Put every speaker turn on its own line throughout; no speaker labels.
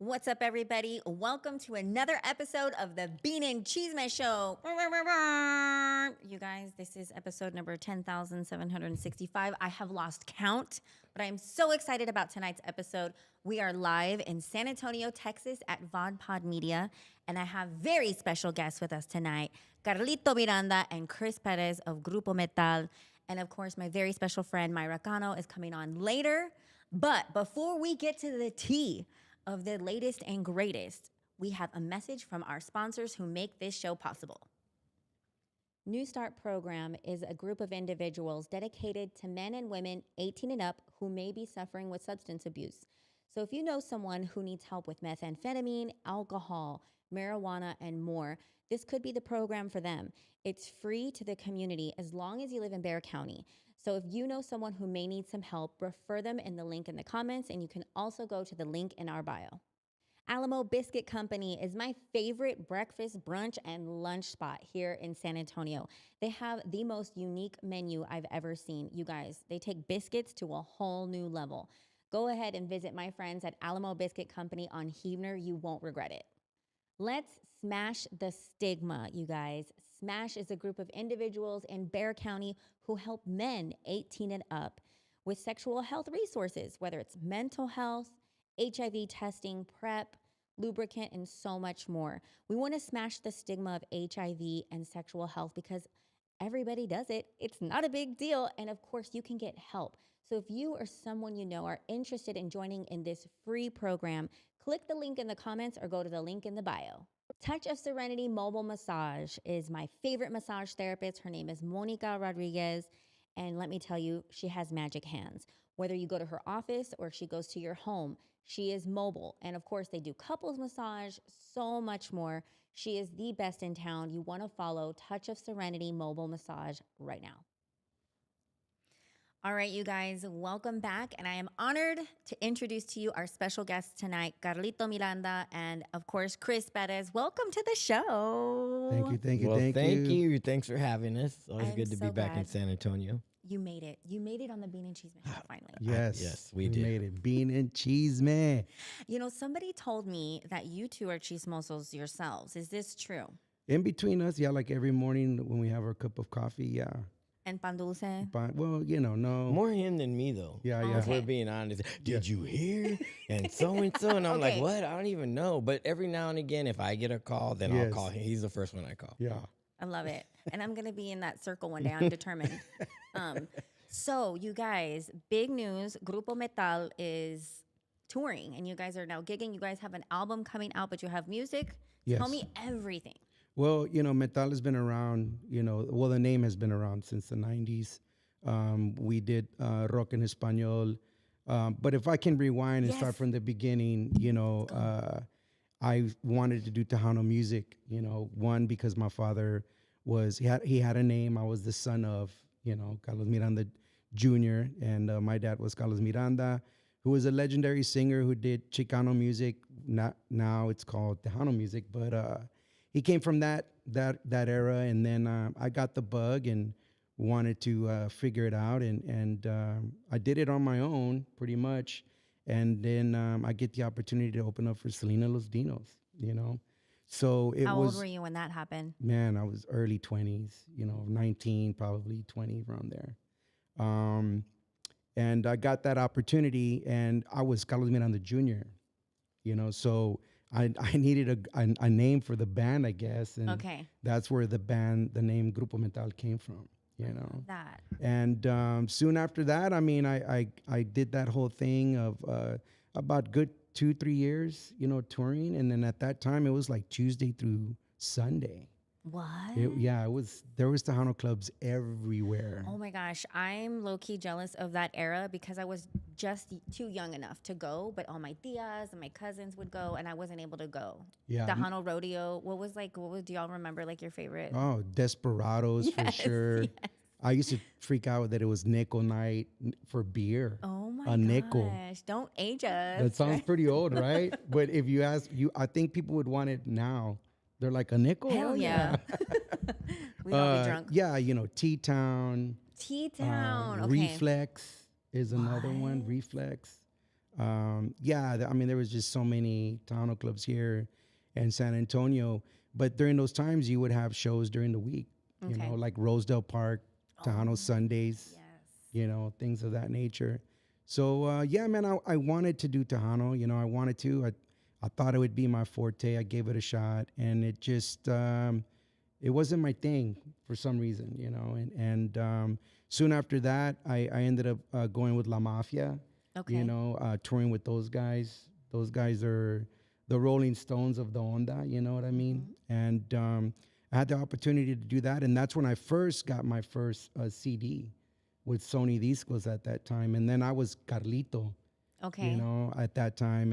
What's up, everybody? Welcome to another episode of the Bean and Cheeseman Show. You guys, this is episode number 10,765. I have lost count, but I'm so excited about tonight's episode. We are live in San Antonio, Texas at VodPod Media, and I have very special guests with us tonight, Carlito Miranda and Chris Perez of Grupo Metal. And of course, my very special friend, Myra Cano, is coming on later. But before we get to the tea of the latest and greatest, we have a message from our sponsors who make this show possible. New Start Program is a group of individuals dedicated to men and women 18 and up who may be suffering with substance abuse. So if you know someone who needs help with methamphetamine, alcohol, marijuana, and more, this could be the program for them. It's free to the community as long as you live in Bexar County. So if you know someone who may need some help, refer them in the link in the comments, and you can also go to the link in our bio. Alamo Biscuit Company is my favorite breakfast, brunch, and lunch spot here in San Antonio. They have the most unique menu I've ever seen. You guys, they take biscuits to a whole new level. Go ahead and visit my friends at Alamo Biscuit Company on Huebner. You won't regret it. Let's smash the stigma, you guys. SMASH is a group of individuals in Bexar County who help men 18 and up with sexual health resources, whether it's mental health, HIV testing, PrEP, lubricant, and so much more. We want to smash the stigma of HIV and sexual health because everybody does it. It's not a big deal. And of course, you can get help. So if you or someone you know are interested in joining in this free program, click the link in the comments or go to the link in the bio. Touch of Serenity Mobile Massage is my favorite massage therapist. Her name is Monica Rodriguez. And let me tell you, she has magic hands. Whether you go to her office or she goes to your home, she is mobile. And of course, they do couples massage, so much more. She is the best in town. You want to follow Touch of Serenity Mobile Massage right now. All right, you guys, welcome back. And I am honored to introduce to you our special guests tonight, Carlito Miranda and, of course, Chris Perez. Welcome to the show.
Thank you. Thanks for having us. It's always good to be back in San Antonio.
You made it. You made it on the Bean and Cheeseman show finally.
Yes, we did.
Made it. Bean and Cheeseman.
You know, somebody told me that you two are chismosos yourselves. Is this true?
In between us, yeah, like every morning when we have our cup of coffee, yeah.
And pan dulce?
Well, no.
More him than me, though.
Yeah.
If we're being honest. Did you hear? And so-and-so. And I'm like, what? I don't even know. But every now and again, if I get a call, then I'll call him. He's the first one I call.
Yeah.
I love it. And I'm going to be in that circle one day. I'm determined. So, you guys, big news. Grupo Metal is touring, and you guys are now gigging. You guys have an album coming out, but you have music.
Yes.
Tell me everything.
Well, Metal has been around, the name has been around since the 90s. We did rock en español. But if I can rewind and start from the beginning, I wanted to do Tejano music, one, because my father he had a name. I was the son of, Carlos Miranda Jr., and my dad was Carlos Miranda, who was a legendary singer who did Chicano music. Now it's called Tejano music, but he came from that era, and then I got the bug and wanted to figure it out, and I did it on my own pretty much, and then I get the opportunity to open up for Selena Los Dinos, So it was.
How old were you when that happened?
Man, I was early 20s, 19, probably 20, around there. And I got that opportunity, and I was Carlos Miranda Jr., so I needed a name for the band, I guess. And that's where the name Grupo Metal came from,
That.
And soon after that, I did that whole thing of about good 2-3 years, touring. And then at that time, it was like Tuesday through Sunday.
What?
There was Tejano clubs everywhere.
Oh my gosh, I'm low-key jealous of that era because I was just too young enough to go, but all my tias and my cousins would go, and I wasn't able to go.
Yeah.
Tejano rodeo. Do y'all remember like your favorite?
Oh, Desperados for sure. Yes. I used to freak out that it was Nickel night for beer.
Oh my gosh.
Nickel.
Don't age us.
That sounds pretty old, right? But if you ask, I think people would want it now. They're like, a nickel?
Hell yeah. We'd all be drunk.
Yeah, T-Town.
T-Town,
Reflex is another one. Reflex. I mean, there was just so many Tejano clubs here in San Antonio. But during those times, you would have shows during the week, you know, like Rosedale Park, Tejano Sundays, you know, things of that nature. So, man, I wanted to do Tejano. You know, I wanted to. I thought it would be my forte. I gave it a shot. And it just, it wasn't my thing for some reason, you know. And soon after that, I ended up going with La Mafia, you know, touring with those guys. Those guys are the Rolling Stones of the onda, you know what I mean? And I had the opportunity to do that. And that's when I first got my first CD with Sony Discos at that time. And then I was Carlito, you know, at that time.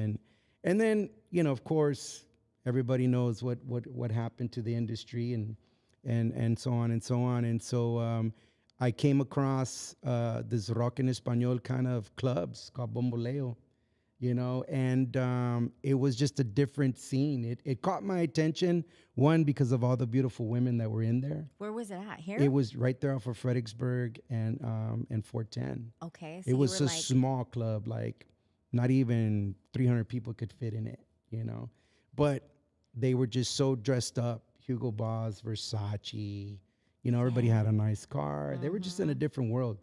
And then, you know, of course, everybody knows what happened to the industry and so on and so on. And so I came across this rock en español kind of clubs called Bomboleo, you know, and it was just a different scene. It caught my attention, one, because of all the beautiful women that were in there.
Where was it at? Here?
It was right there off of Fredericksburg and 410.
Okay. So
it was a small club, like not even 300 people could fit in it, you know. But they were just so dressed up. Hugo Boss, Versace, you know, everybody had a nice car. They were just in a different world.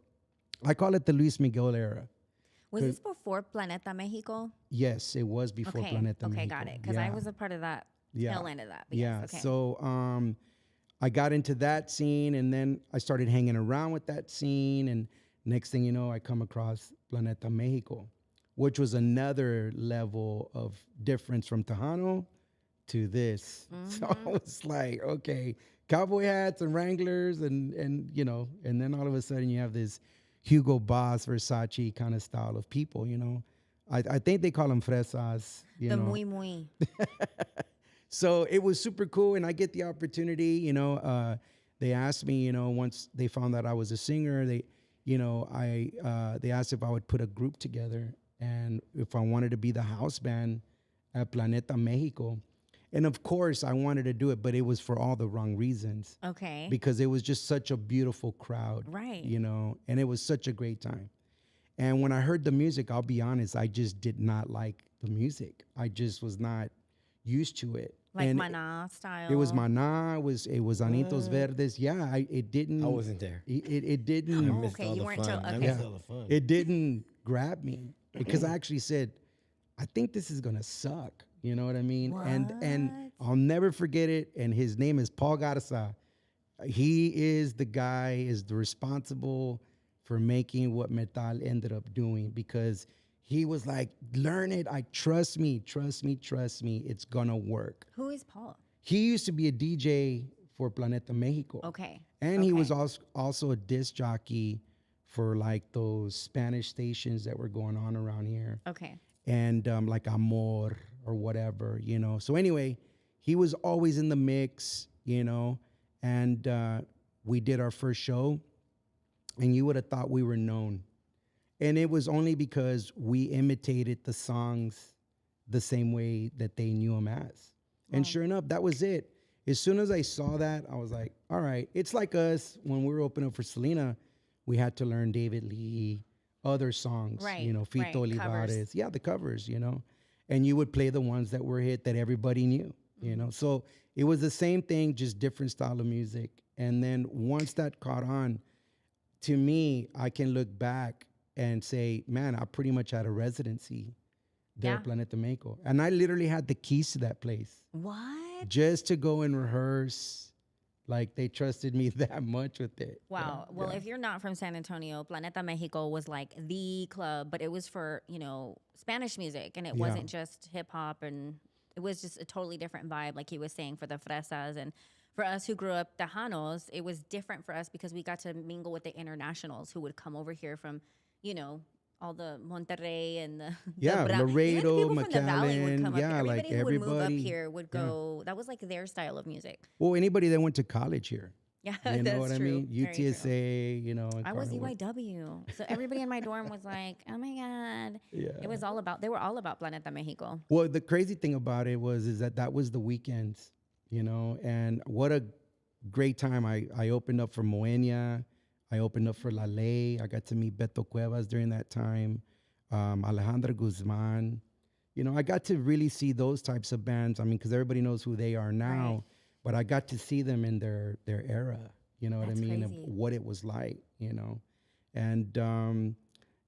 I call it the Luis Miguel era.
Was this before Planeta Mexico?
Yes, it was before Planeta Mexico.
Okay, got it. Because I was a part of that tail end of that. But
Yeah.
Yes, okay.
So I got into that scene, and then I started hanging around with that scene. And next thing you know, I come across Planeta Mexico, which was another level of difference from Tejano to this. So I was like, okay, cowboy hats and Wranglers and you know, and then all of a sudden you have this Hugo Boss, Versace kind of style of people, you know. I think they call them fresas, you know.
Muy, muy.
So it was super cool, and I get the opportunity, you know. They asked me, you know, once they found out I was a singer, they asked if I would put a group together and if I wanted to be the house band at Planeta Mexico. And of course, I wanted to do it, but it was for all the wrong reasons.
Okay.
Because it was just such a beautiful crowd.
Right.
You know, and it was such a great time. And when I heard the music, I'll be honest, I just did not like the music. I just was not used to it.
Like
and
Maná style.
It was Maná. It was Anitos Verdes. Yeah, it didn't.
I wasn't there.
It didn't.
Oh, okay, you weren't till.
I
Okay.
missed all the fun.
It didn't grab me because I actually said, I think this is gonna suck. You know what I mean?
What?
And I'll never forget it. And his name is Paul Garza. He is the guy, is the responsible for making what Metal ended up doing, because he was like, learn it. Trust me. It's gonna work.
Who is Paul?
He used to be a DJ for Planeta Mexico.
Okay.
And he was also a disc jockey for like those Spanish stations that were going on around here.
Okay.
And like Amor or whatever, you know. So anyway, he was always in the mix, you know. And we did our first show, and you would have thought we were known. And it was only because we imitated the songs the same way that they knew them as. And sure enough, that was it. As soon as I saw that, I was like, all right. It's like us when we were opening up for Selena, we had to learn David Lee, other songs, you know, Fito Olivares.
Covers.
Yeah, the covers, you know. And you would play the ones that were hit that everybody knew, you know. So it was the same thing, just different style of music. And then once that caught on, to me, I can look back and say, man, I pretty much had a residency there at Planeta Mexico. And I literally had the keys to that place.
What?
Just to go and rehearse. Like, they trusted me that much with it.
Wow. Well, if you're not from San Antonio, Planeta Mexico was like the club, but it was for, you know, Spanish music. And it wasn't just hip hop. And it was just a totally different vibe, like he was saying, for the fresas. And for us who grew up Tejanos, it was different for us because we got to mingle with the internationals who would come over here from, you know, all the Monterrey and the
Laredo,
even people from the valley would come
McAllen,
up.
like
Everybody who would move up
everybody.
here would go. That was like their style of music.
Well, anybody that went to college here.
Yeah,
You know
that's
what
true.
I mean?
Very true.
UTSA, you know.
I was
Carnival.
EYW, so everybody in my dorm was like, "Oh my god!"
Yeah.
It was all about. They were all about Planeta Mexico.
Well, the crazy thing about it is that was the weekends, you know, and what a great time. I opened up for Moenia. I opened up for La Ley. I got to meet Beto Cuevas during that time. Alejandra Guzman. You know, I got to really see those types of bands. I mean, because everybody knows who they are now,
Right.
but I got to see them in their era. You know what
That's
I mean? Of
crazy.
what it was like. You know, and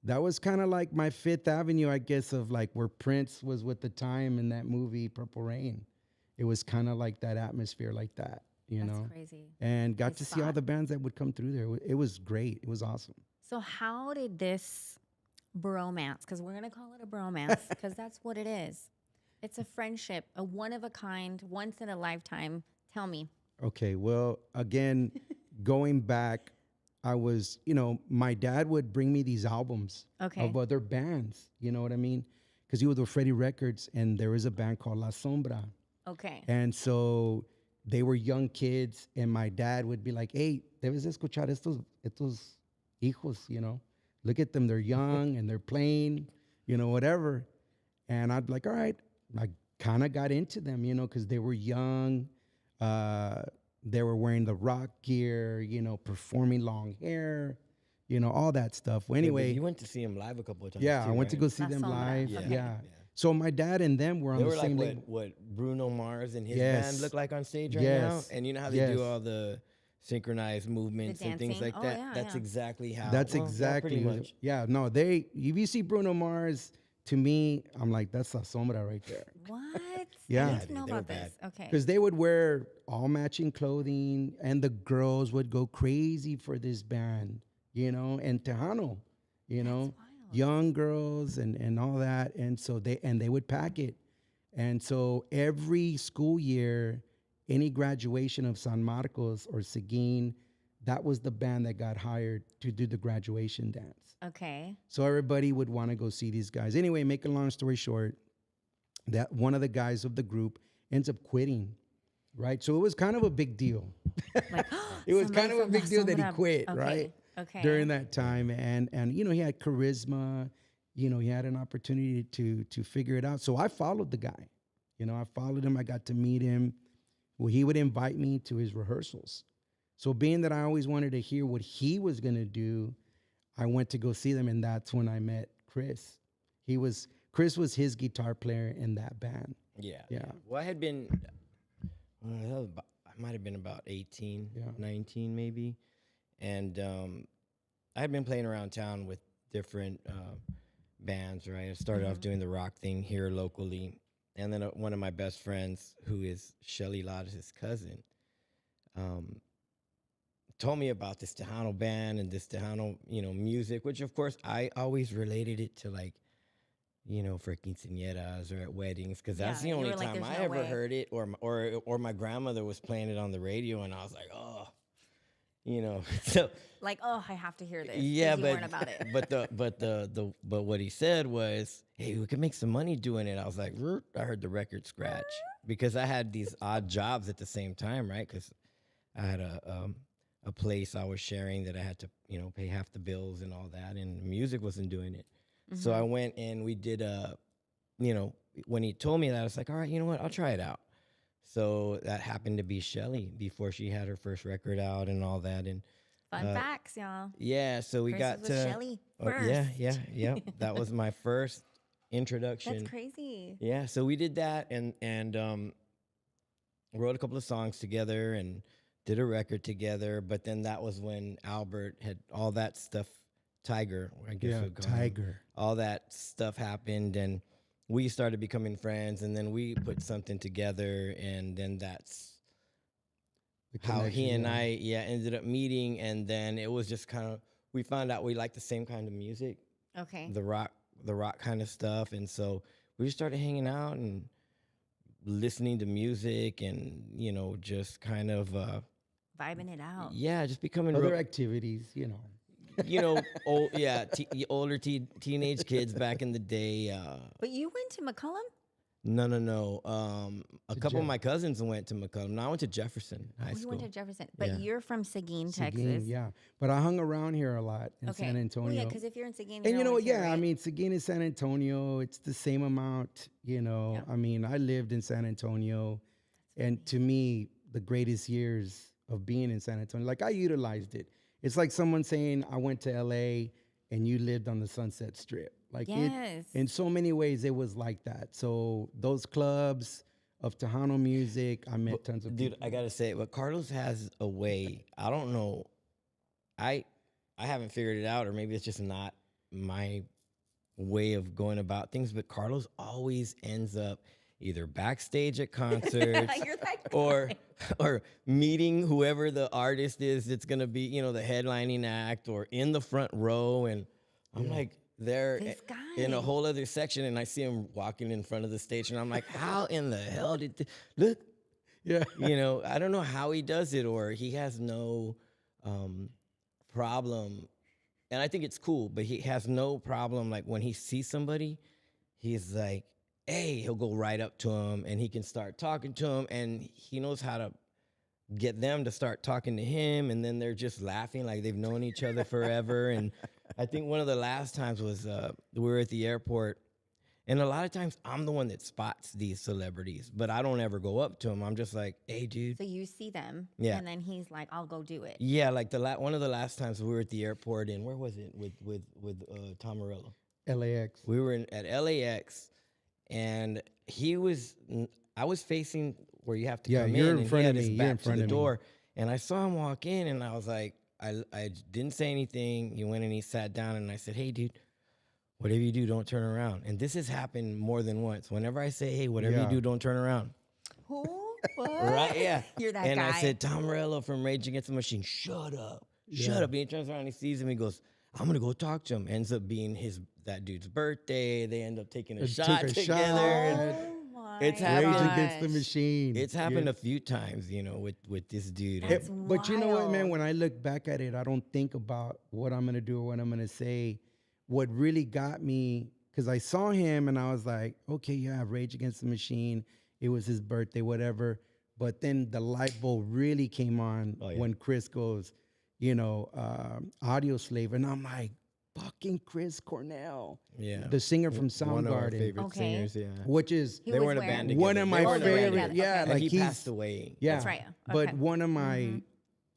that was kind of like my Fifth Avenue, I guess, of like where Prince was with the time in that movie Purple Rain. It was kind of like that atmosphere, like that. You
That's
know,
crazy.
and got
The
to see all
spot.
the bands that would come through there. It was great. It was awesome.
So how did this bromance, because we're going to call it a bromance, because that's what it is. It's a friendship, a one of a kind, once in a lifetime. Tell me.
Okay, well, again, going back, I was, you know, my dad would bring me these albums
Okay.
of other bands. You know what I mean? Because he was with Freddie Records, and there was a band called La Sombra.
Okay.
And so they were young kids, and my dad would be like, hey, debes escuchar estos hijos, you know? Look at them, they're young, and they're playing, you know, whatever. And I'd be like, all right. I kind of got into them, you know, because they were young. They were wearing the rock gear, you know, performing long hair, you know, all that stuff. Well, anyway,
you went to see him live a couple of times.
yeah,
too,
I went to
right?
go see
La
them
Sombra.
live.
Okay.
Yeah. So my dad and them were on
They
the
were like
same label.
what Bruno Mars and his
Yes.
band look like on stage right
Yes.
now. And you know how they
Yes.
do all the synchronized movements and things
dancing.
like
Oh,
that.
yeah,
That's
yeah.
exactly how.
That's
well, yeah,
exactly.
pretty much.
Yeah, no, if you see Bruno Mars, to me, I'm like, that's La Sombra right there.
What?
Yeah.
I
Yeah,
need to
dude,
know
they were
about this. Okay.
Because they would wear all matching clothing, and the girls would go crazy for this band, you know, and Tejano, you know,
wild.
young girls and all that. And so they would pack it. And so every school year, any graduation of San Marcos or Seguin, that was the band that got hired to do the graduation dance.
Okay.
So everybody would want to go see these guys. Anyway, make a long story short, that one of the guys of the group ends up quitting, right? So it was kind of a big deal.
Like,
It was
somebody
kind of a
from
big
La
deal that he
Sombra.
quit,
Okay.
right?
Okay.
During that time, and you know, he had charisma. You know, he had an opportunity to figure it out. So I followed the guy. You know, I followed him. I got to meet him. Well, he would invite me to his rehearsals. So being that I always wanted to hear what he was gonna do, I went to go see them, and that's when I met Chris. Chris was his guitar player in that band.
Yeah.
Yeah.
Well, I had been, I might have been about 18,
Yeah.
19 maybe. And I had been playing around town with different bands, right? I started off doing the rock thing here locally. And then one of my best friends, who is Shelly Lodge's cousin, told me about this Tejano band and this Tejano, you know, music, which of course I always related it to, like, you know, for quinceañeras or at weddings, because that's the
Yeah, you
only
were like,
time
"There's
I
no
ever
way."
heard it, or my grandmother was playing it on the radio, and I was like, oh, you know, so
Like, oh, I have to hear this. 'cause
yeah,
you
but
weren't about it.
but what he said was, hey, we could make some money doing it. I was like, "Root." I heard the record scratch because I had these odd jobs at the same time, right? Because I had a place I was sharing that I had to, you know, pay half the bills and all that, and music wasn't doing it. So I went and we did you know, when he told me that, I was like, all right, you know what, I'll try it out. So that happened to be Shelly before she had her first record out and all that, and
Fun facts, y'all.
yeah, so we
Chris
got
was
to
Shelly
yeah. That was my first introduction.
That's crazy.
Yeah, so we did that and wrote a couple of songs together and did a record together. But then that was when Albert had all that stuff. Tiger, I guess.
Yeah,
we'd call him.
Tiger.
All that stuff happened, and we started becoming friends. And then we put something together, and then that's how he and I ended up meeting. And then it was just kind of, we found out we liked the same kind of music,
Okay.
the rock kind of stuff, and so we just started hanging out and listening to music, and you know, just kind of
Vibing it out.
yeah, just becoming
Other activities, you know.
you know, older teenage kids back in the day.
But you went to McCollum?
No. A couple of my cousins went to McCollum. No, I went to Jefferson High
You
School.
went to Jefferson. But
Yeah.
you're from Seguin, Texas.
Seguin, yeah. But I hung around here a lot in
Okay.
San Antonio.
Well, yeah, because if you're in Seguin,
And
you're
you know,
always here,
yeah, I
right?
mean, Seguin and San Antonio, it's the same amount, you know.
Yeah.
I mean, I lived in San Antonio, and to me, the greatest years of being in San Antonio, like I utilized it. It's like someone saying, I went to LA and you lived on the Sunset Strip. Like
Yes.
in so many ways, it was like that. So those clubs of Tejano music, I met tons of
Dude,
people.
I gotta say, but Carlos has a way. I don't know. I haven't figured it out, or maybe it's just not my way of going about things. But Carlos always ends up either backstage at concerts
You're that
or
guy.
or meeting whoever the artist is that's gonna be, the headlining act, or in the front row. And I'm like there
This
in a
guy.
whole other section, and I see him walking in front of the stage, and I'm like, how in the hell did look?
Yeah.
I don't know how he does it, or he has no problem. And I think it's cool, but he has no problem. Like when he sees somebody, he's like, hey, he'll go right up to him and he can start talking to him, and he knows how to get them to start talking to him, and then they're just laughing like they've known each other forever. And I think one of the last times was we were at the airport. And a lot of times I'm the one that spots these celebrities, but I don't ever go up to them. I'm just like, hey, dude.
So you see them,
Yeah.
and then he's like, "I'll go do it."
Yeah, like one of the last times we were at the airport, and where was it with Tom Morello?
LAX.
We were at LAX, and I was facing where you have to
Yeah,
come
you're
in,
in
and
front
he
of
had his
me, you're in
back to
front
the
of me.
door, and I saw him walk in, and I was like, I didn't say anything. He went and he sat down, and I said, hey, dude, whatever you do, don't turn around. And this has happened more than once. Whenever I say, hey, whatever you
Yeah.
do, don't turn around.
Who? What?
Right? Yeah.
You're that
and
guy.
I said, Tom Morello from Rage Against the Machine, shut up. Shut
Yeah.
up. And he turns around, he sees him, he goes, I'm going to go talk to him. Ends up being that dude's birthday. They end up taking a
Took
shot
a
together.
shot.
and
Oh my
It's
Rage
happened.
Against the
gosh.
Machine.
It's happened a few times, with this dude. And-
That's
But you know what, man?
wild.
When I look back at it, I don't think about what I'm gonna do or what I'm gonna say. What really got me, because I saw him and I was like, okay, yeah, Rage Against the Machine. It was his birthday, whatever. But then the light bulb really came on
Oh, yeah.
when Chris goes, Audio Slave, and I'm like, fucking Chris Cornell,
yeah.
the singer from
One of our
Soundgarden,
favorite
Okay.
singers, yeah.
which is
He
They
was
weren't a
where?
band together.
one of my
They weren't a band
favorite.
together.
Yeah,
Okay.
Like
like
he passed away.
Yeah,
That's right.
But
Okay.
one of my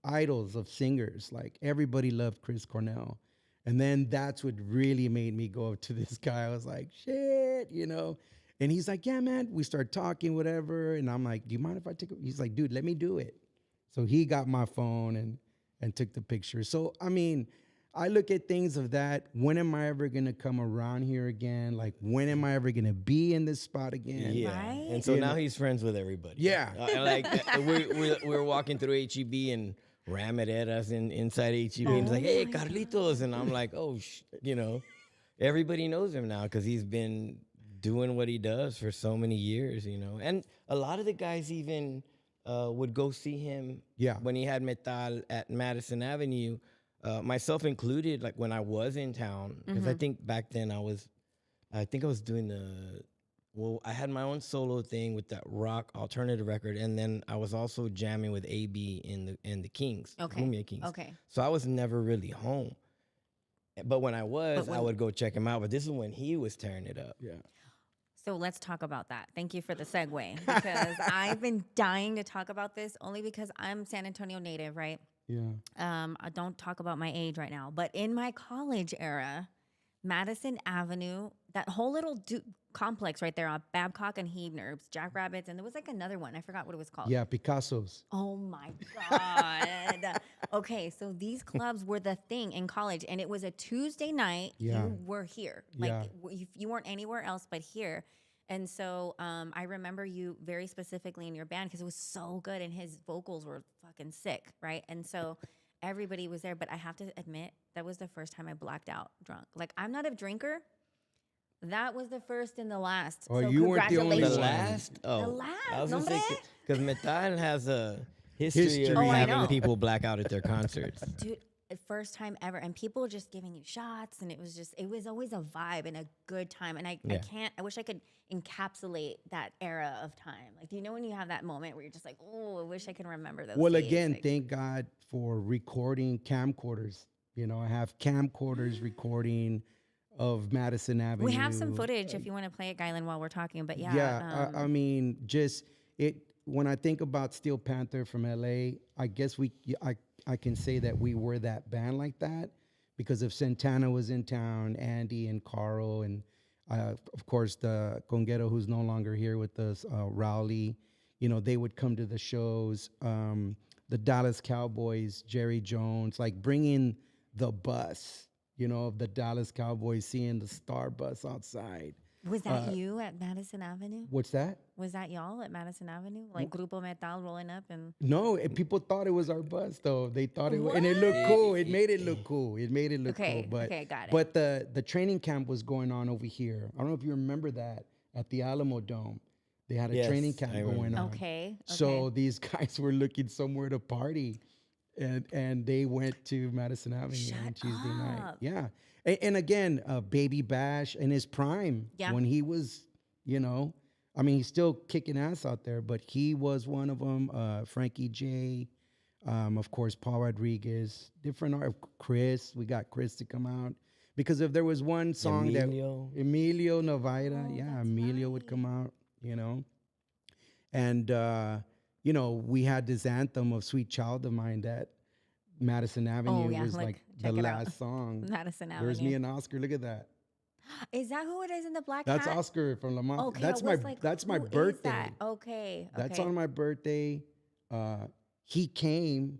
idols of singers, like everybody loved Chris Cornell, and then that's what really made me go up to this guy. I was like, shit, And he's like, yeah, man. We start talking, whatever, and I'm like, do you mind if I take it? He's like, dude, let me do it. So he got my phone and took the picture. So I mean, I look at things of that. When am I ever gonna come around here again? Like, when am I ever gonna be in this spot again?
Yeah,
Right?
and so
You
now
know.
he's friends with everybody.
Yeah.
We're walking through HEB, and Ram had us inside HEB, and he's like, "Hey,
my
Carlitos," and I'm like, "Oh, everybody knows him now because he's been doing what he does for so many years, And a lot of the guys even would go see him.
Yeah.
When he had Metal at Madison Avenue, myself included. Like when I was in town, because I think back then I was doing I had my own solo thing with that rock alternative record, and then I was also jamming with AB in the Kings,
Okay.
Mumia Kings.
Okay.
So I was never really home. But when I was,
But
I
when-
would go check him out. But this is when he was tearing it up.
Yeah.
So let's talk about that. Thank you for the segue because I've been dying to talk about this only because I'm San Antonio native, right?
Yeah.
I don't talk about my age right now, but in my college era, Madison Avenue, that whole little complex right there on Babcock and Heebner, Jackrabbits, and there was like another one. I forgot what it was called.
Yeah, Picasso's.
Oh my God. Okay, so these clubs were the thing in college, and it was a Tuesday night.
Yeah.
You were here. Like,
Yeah.
you weren't anywhere else but here. And so I remember you very specifically in your band because it was so good, and his vocals were fucking sick, right? And so everybody was there, but I have to admit, that was the first time I blacked out drunk. Like, I'm not a drinker. That was the first and the last.
Oh,
so
you weren't the only
The
one.
congratulations.
last? Oh,
last,
I was gonna say
hombre.
because Metal has a history
History.
of
Oh, I
having
know.
people black out at their concerts.
Dude, first time ever, and people just giving you shots, and it was always a vibe and a good time. And I wish I could encapsulate that era of time. Like, do you know when you have that moment where you're just like, oh, I wish I could remember those
Well,
days.
again,
Like,
thank God for recording camcorders. I have camcorders recording of Madison Avenue.
we have some footage if you want to play it, Guylan, while we're talking. But yeah,
Yeah, I mean, just it. When I think about Steel Panther from LA, I guess I can say that we were that band like that because if Santana was in town, Andy and Carl, and of course the conguero who's no longer here with us, Rowley, they would come to the shows. The Dallas Cowboys, Jerry Jones, like bringing the bus, of the Dallas Cowboys, seeing the Star Bus outside.
Was that you at Madison Avenue?
What's that?
Was that y'all at Madison Avenue? Like Grupo Metal rolling up and...
No, people thought it was our bus though. They thought it was, and it looked cool. It made it look cool. It made it look cool. But,
got it.
But the training camp was going on over here. I don't know if you remember that at the Alamo Dome. They had a training camp going on.
Okay.
So these guys were looking somewhere to party, and they went to Madison Avenue on Tuesday night. Yeah. And again, Baby Bash in his prime, when he was, he's still kicking ass out there, but he was one of them. Frankie J, of course, Paul Rodriguez, different art. Chris, we got Chris to come out. Because if there was one song Emilio Navaira, Emilio would come out, And, we had this anthem of Sweet Child of Mine that Madison Avenue was like the last song.
Madison Avenue.
There's me and Oscar. Look at that.
Is that who it is in the black
That's
hat?
Oscar from Lamont.
Okay,
that's my
who
birthday.
Is that? Okay.
That's on my birthday. He came.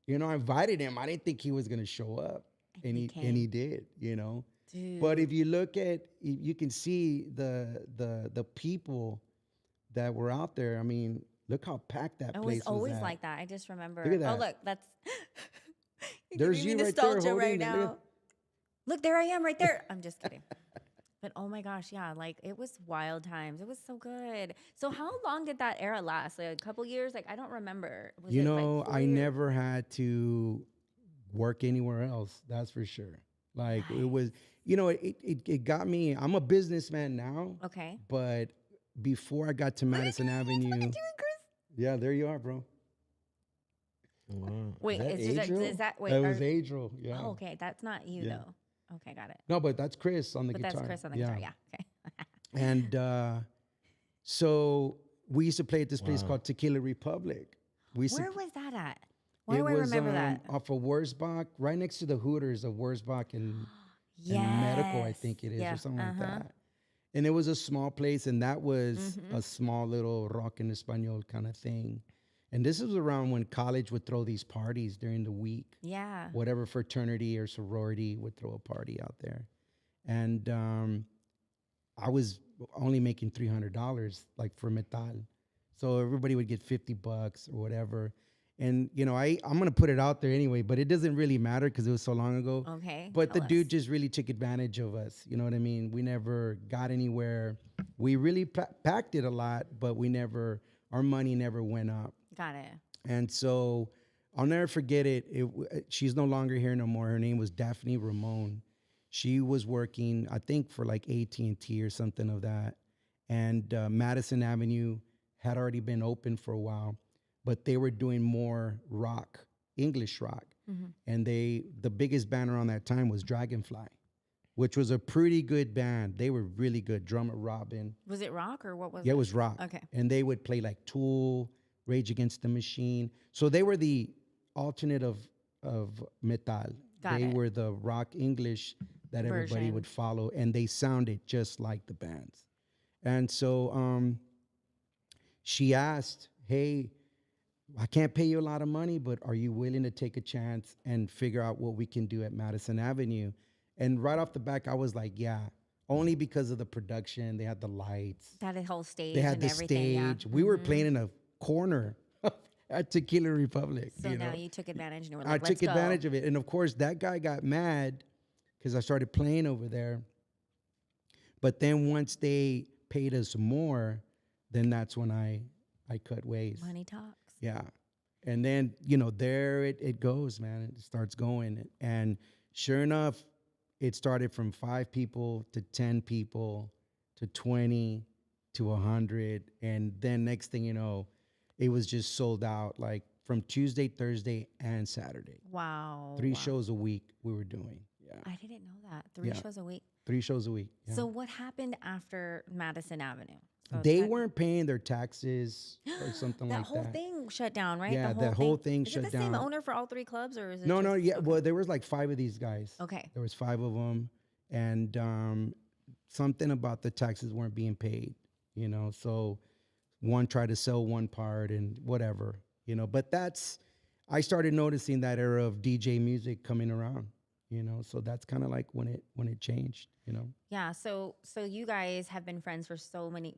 I invited him. I didn't think he was gonna show up, and he did.
Dude.
But if you look at, you can see the people that were out there. I mean, look how packed that place was.
It was always like that. I just remember.
Look at that.
Oh, look, that's.
There's you right there holding
right now. Look, there I am right there. I'm just kidding. But oh my gosh, yeah, like it was wild times. It was so good. So how long did that era last? Like a couple years? Like I don't remember. Was it like 4
I
years?
never had to work anywhere else. That's for sure. Like it was, it got me. I'm a businessman now.
Okay.
But before I got to Madison Avenue.
What are you doing, Chris?
Yeah, there you are, bro.
Wow.
Wait, is that wait?
That was Adriel. Yeah.
Oh, okay, that's not you though. Okay, got it.
No, but that's Chris on the guitar.
That's Chris on the guitar. Yeah. Okay.
And so we used to play at this place called Tequila Republic.
Where was that at? Why do I remember that?
Off of Wurzbach, right next to the Hooters of Wurzbach and Medical, I think it is, or something like that. And it was a small place, and that was a small little rock en español kind of thing. And this was around when college would throw these parties during the week.
Yeah.
Whatever fraternity or sorority would throw a party out there. And I was only making $300 like for metal. So everybody would get $50 or whatever. And, I'm going to put it out there anyway, but it doesn't really matter because it was so long ago.
Okay.
But the dude just really took advantage of us. You know what I mean? We never got anywhere. We really packed it a lot, but our money never went up.
Got it.
And so I'll never forget it. She's no longer here no more. Her name was Daphne Ramon. She was working, I think, for like AT&T or something of that. And Madison Avenue had already been open for a while, but they were doing more rock, English rock. And the biggest band around that time was Dragonfly, which was a pretty good band. They were really good. Drummer Robin.
Was it rock or what was it?
Yeah, it was rock.
Okay.
And they would play like Tool, Rage Against the Machine. So they were the alternate of metal. They were the rock English that everybody would follow, and they sounded just like the bands. And so she asked, hey, I can't pay you a lot of money, but are you willing to take a chance and figure out what we can do at Madison Avenue? And right off the back, I was like, yeah, only because of the production. They had the lights.
They had a whole stage.
They had
and
the
everything,
stage. We were playing in a corner at Tequila Republic.
So now you took advantage and you were like,
I
let's
took
go.
advantage of it. And of course, that guy got mad because I started playing over there. But then once they paid us more, then that's when I cut ways.
Money talks.
Yeah. And then, there it goes, man. It starts going. And sure enough, it started from 5 people to 10 people to 20 to 100. And then next thing you know, it was just sold out like from Tuesday, Thursday, and Saturday.
Wow.
3 shows a week we were doing. Yeah.
I didn't know that. 3 shows a week.
3 shows a week. Yeah.
So what happened after Madison Avenue? So
They weren't paying their taxes or something
that
like
whole
that.
thing shut down, right?
Yeah, the whole thing
Is
shut
it the same
down.
owner for all three clubs, or is it
No,
just,
no, yeah.
okay.
Well, there was like 5 of these guys.
Okay.
There was 5 of them, and something about the taxes weren't being paid. So one tried to sell one part and whatever. But I started noticing that era of DJ music coming around. So that's kind of like when it changed.
Yeah. So you guys have been friends for so many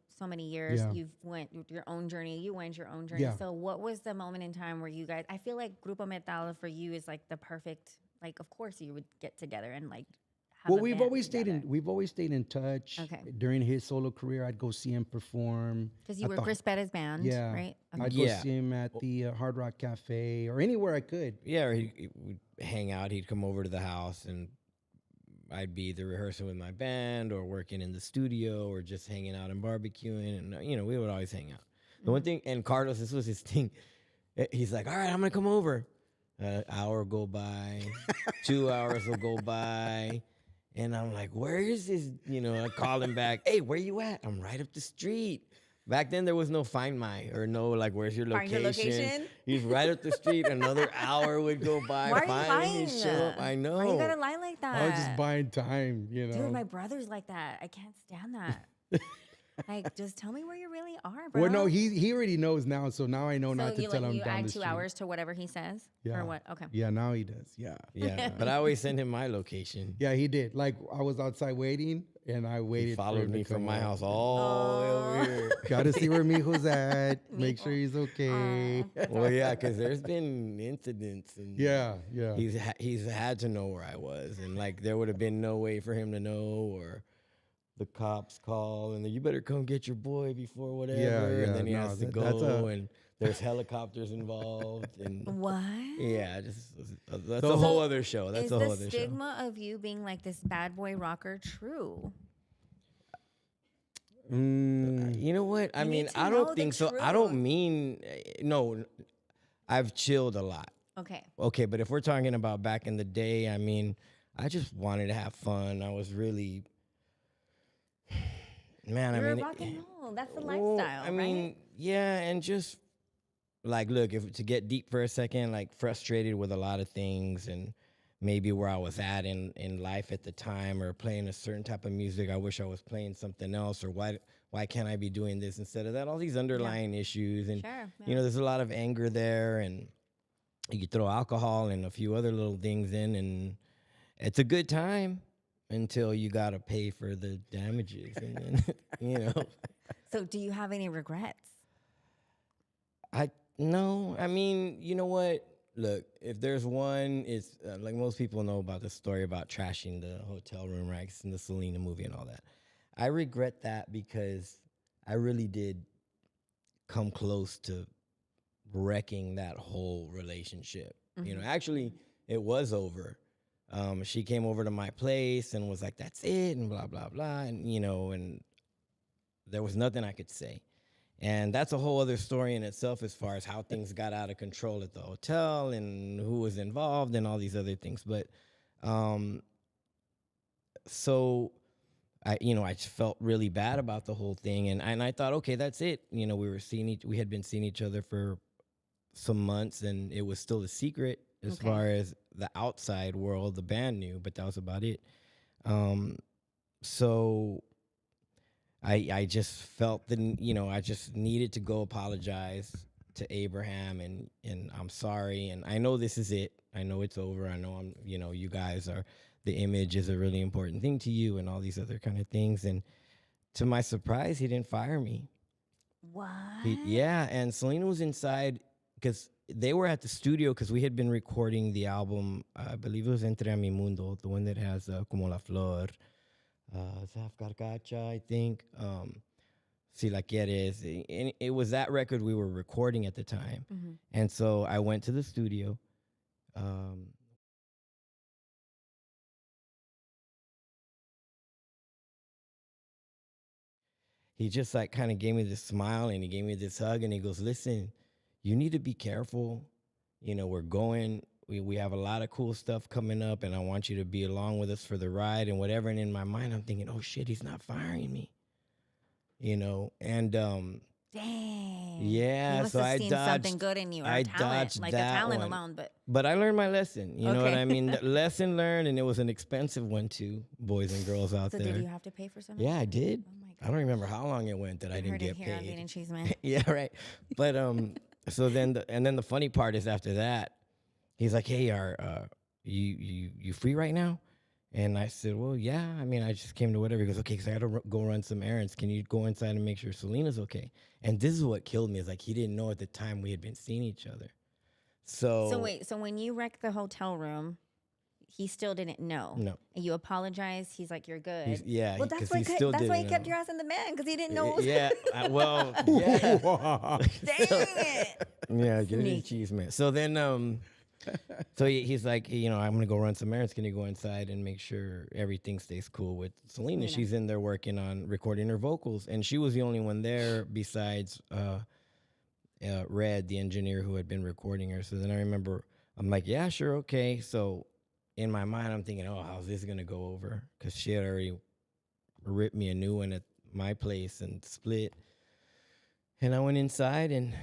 years.
Yeah.
You've went your own journey. You went your own journey.
Yeah.
So what was the moment in time where you guys? I feel like Grupo Metal for you is like the perfect. Like, of course, you would get together and like. Have
Well,
a
we've
band
always
together.
stayed in touch.
Okay.
During his solo career, I'd go see him perform.
Because you
at
were
the-
Chris Perez band,
Yeah.
right?
I'd go see him at the Hard Rock Cafe or anywhere I could.
Yeah, or we'd hang out. He'd come over to the house, and I'd be either rehearsing with my band or working in the studio or just hanging out and barbecuing. And, we would always hang out. The one thing, and Carlos, this was his thing. He's like, all right, I'm going to come over. An hour will go by, 2 hours will go by. And I'm like, where is this? I call him back. Hey, where you at? I'm right up the street. Back then, there was no Find My or no, like, where's your location?
Find your location?
He's right up the street. Another hour would go by.
Why are you
Finally,
lying?
he'd show up. I know.
Why you gotta lie like that?
I was just buying time,
Dude, my brother's like that. I can't stand that. Like, just tell me where you really are, bro.
Well, no, he already knows now, so now I know not to tell him
you
down
add
the
2
street.
hours to whatever he says?
Yeah.
Or what? Okay.
Yeah, now he does. Yeah.
Yeah, but I always send him my location.
Yeah, he did. Like, I was outside waiting, and I waited.
He
for
followed
him
me
to come
from my
over.
house all the way over here.
Gotta see where Mijo's at. Make sure he's okay.
Well, yeah, because there's been incidents, and
Yeah.
he's had to know where I was, and like there would have been no way for him to know, or the cops call and you better come get your boy before whatever,
Yeah,
and then he
no,
has to
that's
go, and there's helicopters involved, and
What?
yeah, just that's
So-
a whole other show. That's
Is
a whole
the
other show.
stigma of you being like this bad boy rocker true?
You know what? I
You
mean,
need to
I
know
don't
the
think so. I don't
truth.
mean no. I've chilled a lot.
Okay.
Okay, but if we're talking about back in the day, I mean, I just wanted to have fun. I was really, man.
You're
I mean,
a rock and roll. That's the
well,
lifestyle,
I mean,
right?
yeah, and just like, look, if to get deep for a second, like frustrated with a lot of things, and maybe where I was at in life at the time, or playing a certain type of music. I wish I was playing something else, or why can't I be doing this instead of that? All these underlying issues, and
Sure.
there's a lot of anger there, and you throw alcohol and a few other little things in, and it's a good time until you got to pay for the damages, and then,
So, do you have any regrets?
No, I mean, you know what? Look, if there's one, it's like most people know about the story about trashing the hotel room racks in the Selena movie and all that. I regret that because I really did come close to wrecking that whole relationship. Actually, it was over. She came over to my place and was like, "That's it," and blah blah blah, and and there was nothing I could say. And that's a whole other story in itself as far as how things got out of control at the hotel and who was involved and all these other things. But so I just felt really bad about the whole thing. And I thought, okay, that's it. We had been seeing each other for some months, and it was still a secret as far as the outside world, the band knew, but that was about it. So I just felt I just needed to go apologize to Abraham, and I'm sorry, and I know this is it. I know it's over. I know you guys are, the image is a really important thing to you, and all these other kind of things. And to my surprise, he didn't fire me.
What?
Yeah, and Selena was inside because they were at the studio because we had been recording the album. I believe it was Entre a mi Mundo, the one that has Como la Flor. Zaf Carcacha, I think. Si la quieres. And it was that record we were recording at the time.
Mm-hmm.
And so I went to the studio. He just like kind of gave me this smile, and he gave me this hug, and he goes, "Listen, you need to be careful. We're going. We have a lot of cool stuff coming up, and I want you to be along with us for the ride and whatever." And in my mind, I'm thinking, oh shit, he's not firing me. you know, and
Dang.
yeah,
He must
so
have
I
seen
dodged.
something good in you, or
I
talent,
dodged
like a
that
talent
one.
alone.
But I learned my lesson. You know what
Okay.
I mean? Lesson learned, and it was an expensive one too, boys and girls out
So
there.
did you have to pay for something?
Yeah, I did.
Oh my
I don't remember how long it went that I
You
didn't
heard it
get
here on Bean
paid.
and Cheese Man.
Yeah, right. But so then the funny part is after that, he's like, "Hey, you free right now?" And I said, "Well, yeah. I mean, I just came to whatever." He goes, "Okay, because I got to go run some errands. Can you go inside and make sure Selena's okay?" And this is what killed me is like he didn't know at the time we had been seeing each other. So
wait, so when you wrecked the hotel room, he still didn't know.
No.
And you apologized. He's like, "You're good."
Yeah,
Well,
because
that's
he still
that's why he
didn't
kept
know.
your ass in the van, because he didn't know. What was
Yeah, well, yeah.
Dang it.
Yeah, get it in
Sneaky.
cheese, man. So then, so he's like, you know, I'm gonna go run some errands. Can you go inside and make sure everything stays cool with Selena?
Selena.
She's in there working on recording her vocals, and she was the only one there besides Red, the engineer who had been recording her. So then I remember, I'm like, yeah, sure, okay. So in my mind, I'm thinking, oh, how's this gonna go over? Because she had already ripped me a new one at my place and split. And I went inside, and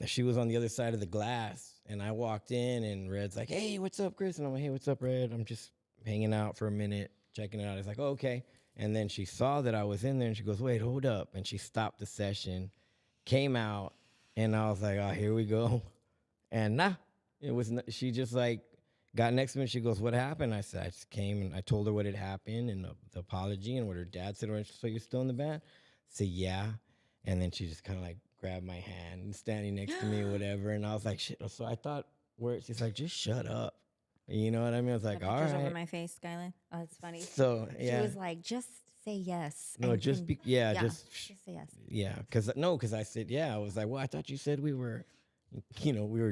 she was on the other side of the glass. And I walked in, and Red's like, "Hey, what's up, Chris?" And I'm like, "Hey, what's up, Red? I'm just hanging out for a minute, checking it out." I was like, oh, "Okay." And then she saw that I was in there, and she goes, "Wait, hold up." And she stopped the session, came out, and I was like, "Oh, here we go." And it was. She just like got next to me, and she goes, "What happened?" I said, "I just came, and I told her what had happened, and the apology, and what her dad said." "So you're still in the band?" I said, "Yeah." And then she just kind of like grabbed my hand and standing next to me or whatever. And I was like, shit. So I thought, she's like, just shut up. You know what I mean? I was like, all
Pictures over
right.
my face, Skyline. Oh, it's funny.
So, yeah.
She was like, "Just say yes."
No,
and
just
can-
just
say yes.
yeah. Because I said, yeah. I was like, well, I thought you said we were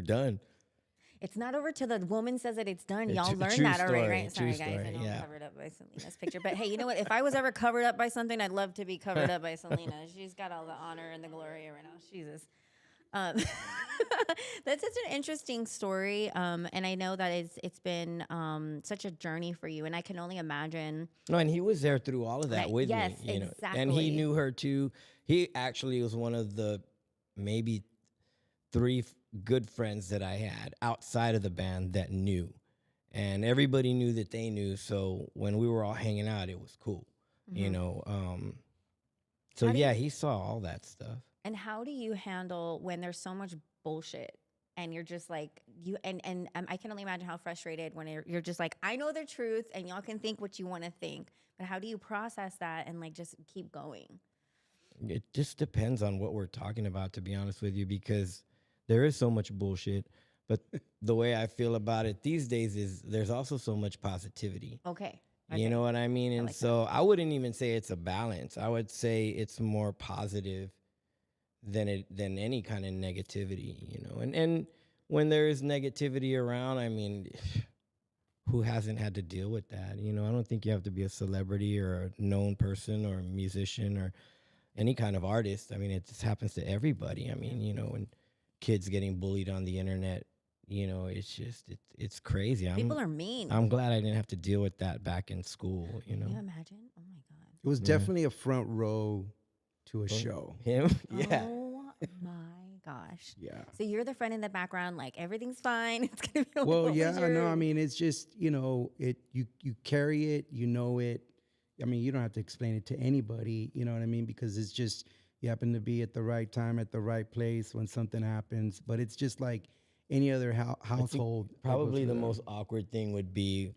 done.
It's not over till the woman says that it's done. Y'all
True
learned that already,
story,
right?
true
Sorry, guys. I
story,
know
yeah.
I'm covered up by Selena's picture. But hey, you know what? If I was ever covered up by something, I'd love to be covered up by Selena. She's got all the honor and the glory right now. Jesus. That's such an interesting story. And I know that it's been such a journey for you. And I can only imagine.
No, and he was there through all of that
Right,
with
yes,
me. You know, and
exactly.
he knew her too. He actually was one of the maybe three good friends that I had outside of the band that knew, and everybody knew that they knew. So when we were all hanging out, it was cool, you know. So yeah, he saw all that stuff.
And how do you handle when there's so much bullshit and you're just like and I can only imagine how frustrated when you're just like, I know the truth and y'all can think what you want to think, but how do you process that and like just keep going?
It just depends on what we're talking about, to be honest with you, because there is so much bullshit. But the way I feel about it these days is there's also so much positivity.
Okay.
You know what I mean? And
like
so I wouldn't even say it's a balance. I would say it's more positive than any kind of negativity, you know. And when there is negativity around, I mean, who hasn't had to deal with that? You know, I don't think you have to be a celebrity or a known person or a musician or any kind of artist. I mean, it just happens to everybody. I mean, you know, when kids getting bullied on the internet, you know, it's crazy.
People are mean.
I'm glad I didn't have to deal with that back in school, you know.
Can you imagine? Oh my God.
It was definitely a front row to a show.
Him? Yeah.
Oh my gosh.
Yeah.
So you're the friend in the background, like everything's fine. It's gonna be
Well,
over.
yeah, no, I mean, it's just, you know, you carry it, you know it. I mean, you don't have to explain it to anybody, you know what I mean? Because it's just, you happen to be at the right time, at the right place when something happens. But it's just like any other household.
Probably the most awkward thing would be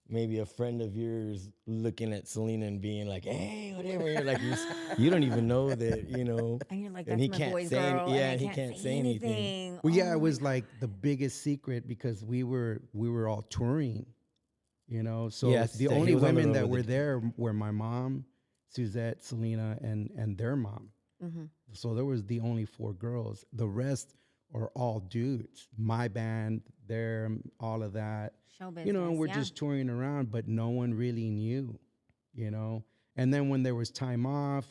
maybe a friend of yours looking at Selena and being like, "Hey, whatever." You're like, you don't even know that, you know.
And you're like,
and
that's
he
my
can't
boy's
say,
girl.
yeah,
and
he can't say anything.
Well, yeah,
Oh
it was
my
like the biggest secret because we were all touring, you know. So
Yes,
the
that he
only
was on the
women
road
that
with
were
the-
there were my mom, Suzette, Selena, and their mom. So there was the only 4 girls. The rest are all dudes. My band, all of that.
Show
You know, and
business,
we're
yeah.
just touring around, but no one really knew, you know. And then when there was time off,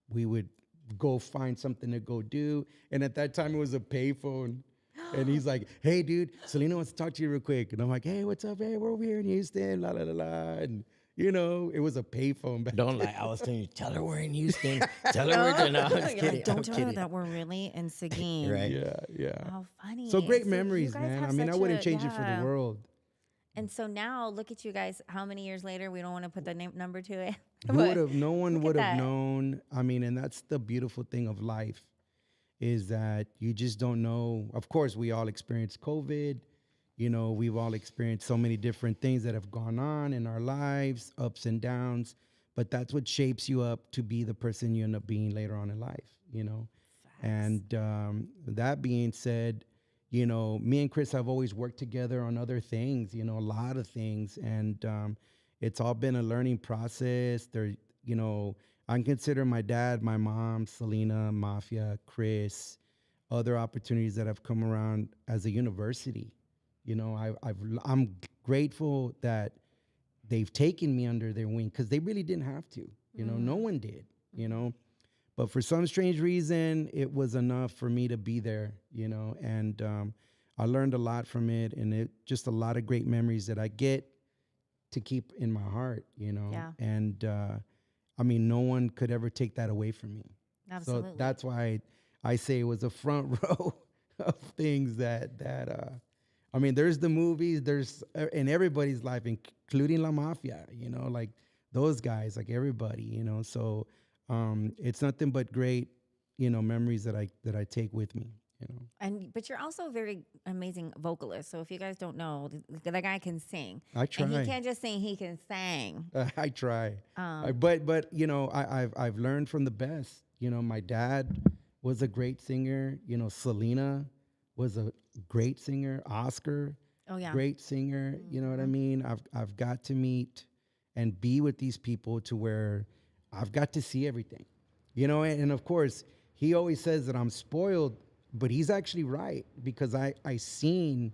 we would go find something to go do. And at that time, it was a payphone. And he's like, "Hey, dude, Selena wants to talk to you real quick." And I'm like, "Hey, what's up? Hey, we're over here in Houston, la, la, la, la." And It was a payphone back
Don't
then.
lie. I was telling you, tell her we're in Houston. Tell her we're doing. No, I'm just
You're like,
kidding.
don't
I'm
tell
kidding.
her that we're really in Seguin.
Right.
Yeah.
How funny.
So great
you
memories,
guys
man.
have
I mean, I
such
wouldn't
a-
change it for
yeah.
the world.
And so now, look at you guys. How many years later? We don't want to put the number to it.
Who
But
would have? No one
look at
would have
that.
known. I mean, and that's the beautiful thing of life, is that you just don't know. Of course, we all experienced COVID. We've all experienced so many different things that have gone on in our lives, ups and downs. But that's what shapes you up to be the person you end up being later on in life. And that being said, me and Chris have always worked together on other things, a lot of things. And it's all been a learning process. I consider my dad, my mom, Selena, Mafia, Chris, other opportunities that have come around as a university. I'm grateful that they've taken me under their wing, because they really didn't have to. No one did. But for some strange reason, it was enough for me to be there. And I learned a lot from it, and it just a lot of great memories that I get to keep in my heart.
Yeah.
And I mean, no one could ever take that away from me.
Absolutely.
So that's why I say it was a front row of things that I mean, there's the movies, there's in everybody's life, including La Mafia, like those guys, like everybody, So it's nothing but great, memories that I take with me,
But you're also a very amazing vocalist. So if you guys don't know, the guy can sing.
I try.
And he can't just sing; he can sing.
I try. But I've learned from the best. My dad was a great singer. Selena was a great singer. Oscar,
Oh yeah.
great singer. You know what I mean? I've got to meet and be with these people to where I've got to see everything. And of course, he always says that I'm spoiled, but he's actually right, because I seen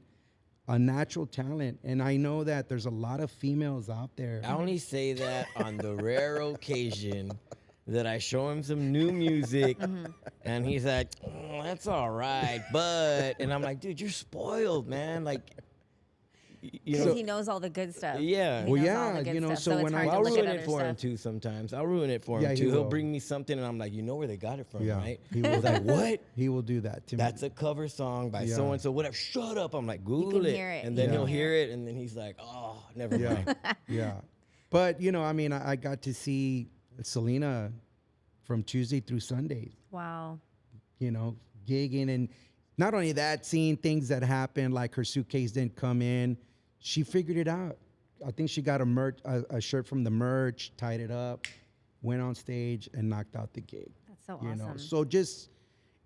a natural talent, and I know that there's a lot of females out there.
I only say that on the rare occasion that I show him some new music, and he's like, "That's all right," and I'm like, "Dude, you're spoiled, man." Like,
Because he knows all the good stuff.
Yeah.
He
Well,
knows all
yeah,
the good
you know,
stuff,
so
so it's
when
hard to
I'll
look
ruin
at
it
other
for him
stuff.
too sometimes. I'll ruin it for
Yeah,
him
he
too. He'll
will.
bring me something, and I'm like, you know where they got it from,
Yeah,
right?
he will.
He's like, what?
He will do that to me.
That's a cover song by
Yeah.
so and so. Whatever. Shut up. I'm like, Google it,
hear it.
and
You
then
can
he'll
hear
hear it, and then he's like, oh, never
Yeah,
mind.
yeah. But I mean, I got to see Selena from Tuesday through Sundays.
Wow.
Gigging, and not only that, seeing things that happened, like her suitcase didn't come in. She figured it out. I think she got a shirt from the merch, tied it up, went on stage, and knocked out the gig.
That's so awesome.
So just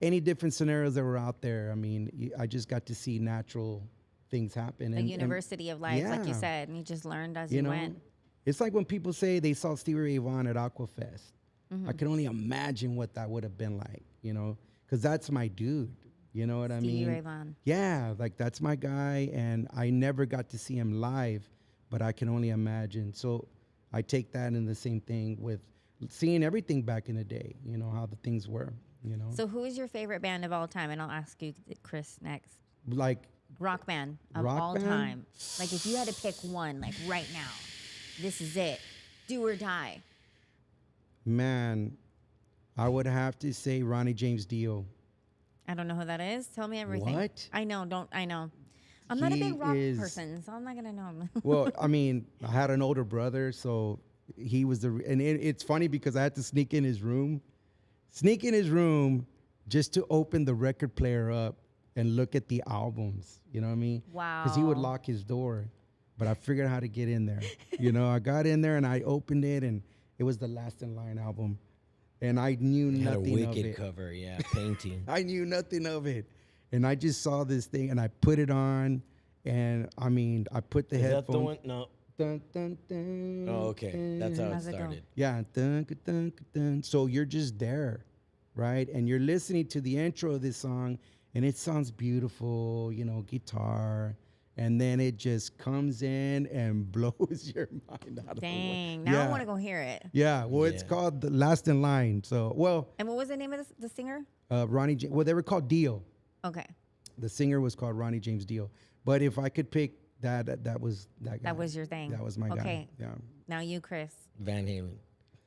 any different scenarios that were out there. I mean, I just got to see natural things happen.
The university of life, like you
yeah.
said, and you just learned as you went.
It's like when people say they saw Stevie Ray Vaughan at Aquafest. I can only imagine what that would have been like, because that's my dude. You know what I mean?
Stevie Ray Vaughan.
Yeah, like that's my guy, and I never got to see him live, but I can only imagine. So I take that in the same thing with seeing everything back in the day, how the things were,
So who is your favorite band of all time? And I'll ask you, Chris, next.
Like,
Rock band of
Rock
all
band?
time. Like if you had to pick one, like right now, this is it. Do or die.
man, I would have to say Ronnie James Dio.
I don't know who that is. Tell me everything.
What?
I know. I know. I'm not a
He
big rock
is-
person, so I'm not gonna know him.
Well, I mean, I had an older brother, so he was it's funny because I had to sneak in his room just to open the record player up and look at the albums. You know what I mean?
Wow.
Because he would lock his door, but I figured out how to get in there. I got in there and I opened it, and it was the Last in Line album, and I knew
It had a
nothing of
wicked
it.
cover, yeah, painting.
I knew nothing of it, and I just saw this thing, and I put it on, and I mean, I put the
Is that
headphones.
the one? No.
Dun, dun, dun,
Oh, okay. That's how it
How's it go?
started.
Yeah. Dun, dun, dun. So you're just there, right? And you're listening to the intro of this song, and it sounds beautiful, guitar. And then it just comes in and blows your mind out of the
Dang.
water.
Now I
Yeah.
want to go hear it.
Yeah. Well, it's
Yeah.
called The Last in Line. So,
And what was the name of the singer?
Ronnie James, well, they were called Dio.
Okay.
The singer was called Ronnie James Dio. But if I could pick that was that guy.
That was your thing.
That was my guy.
Okay.
Yeah.
Now you, Chris.
Van Halen.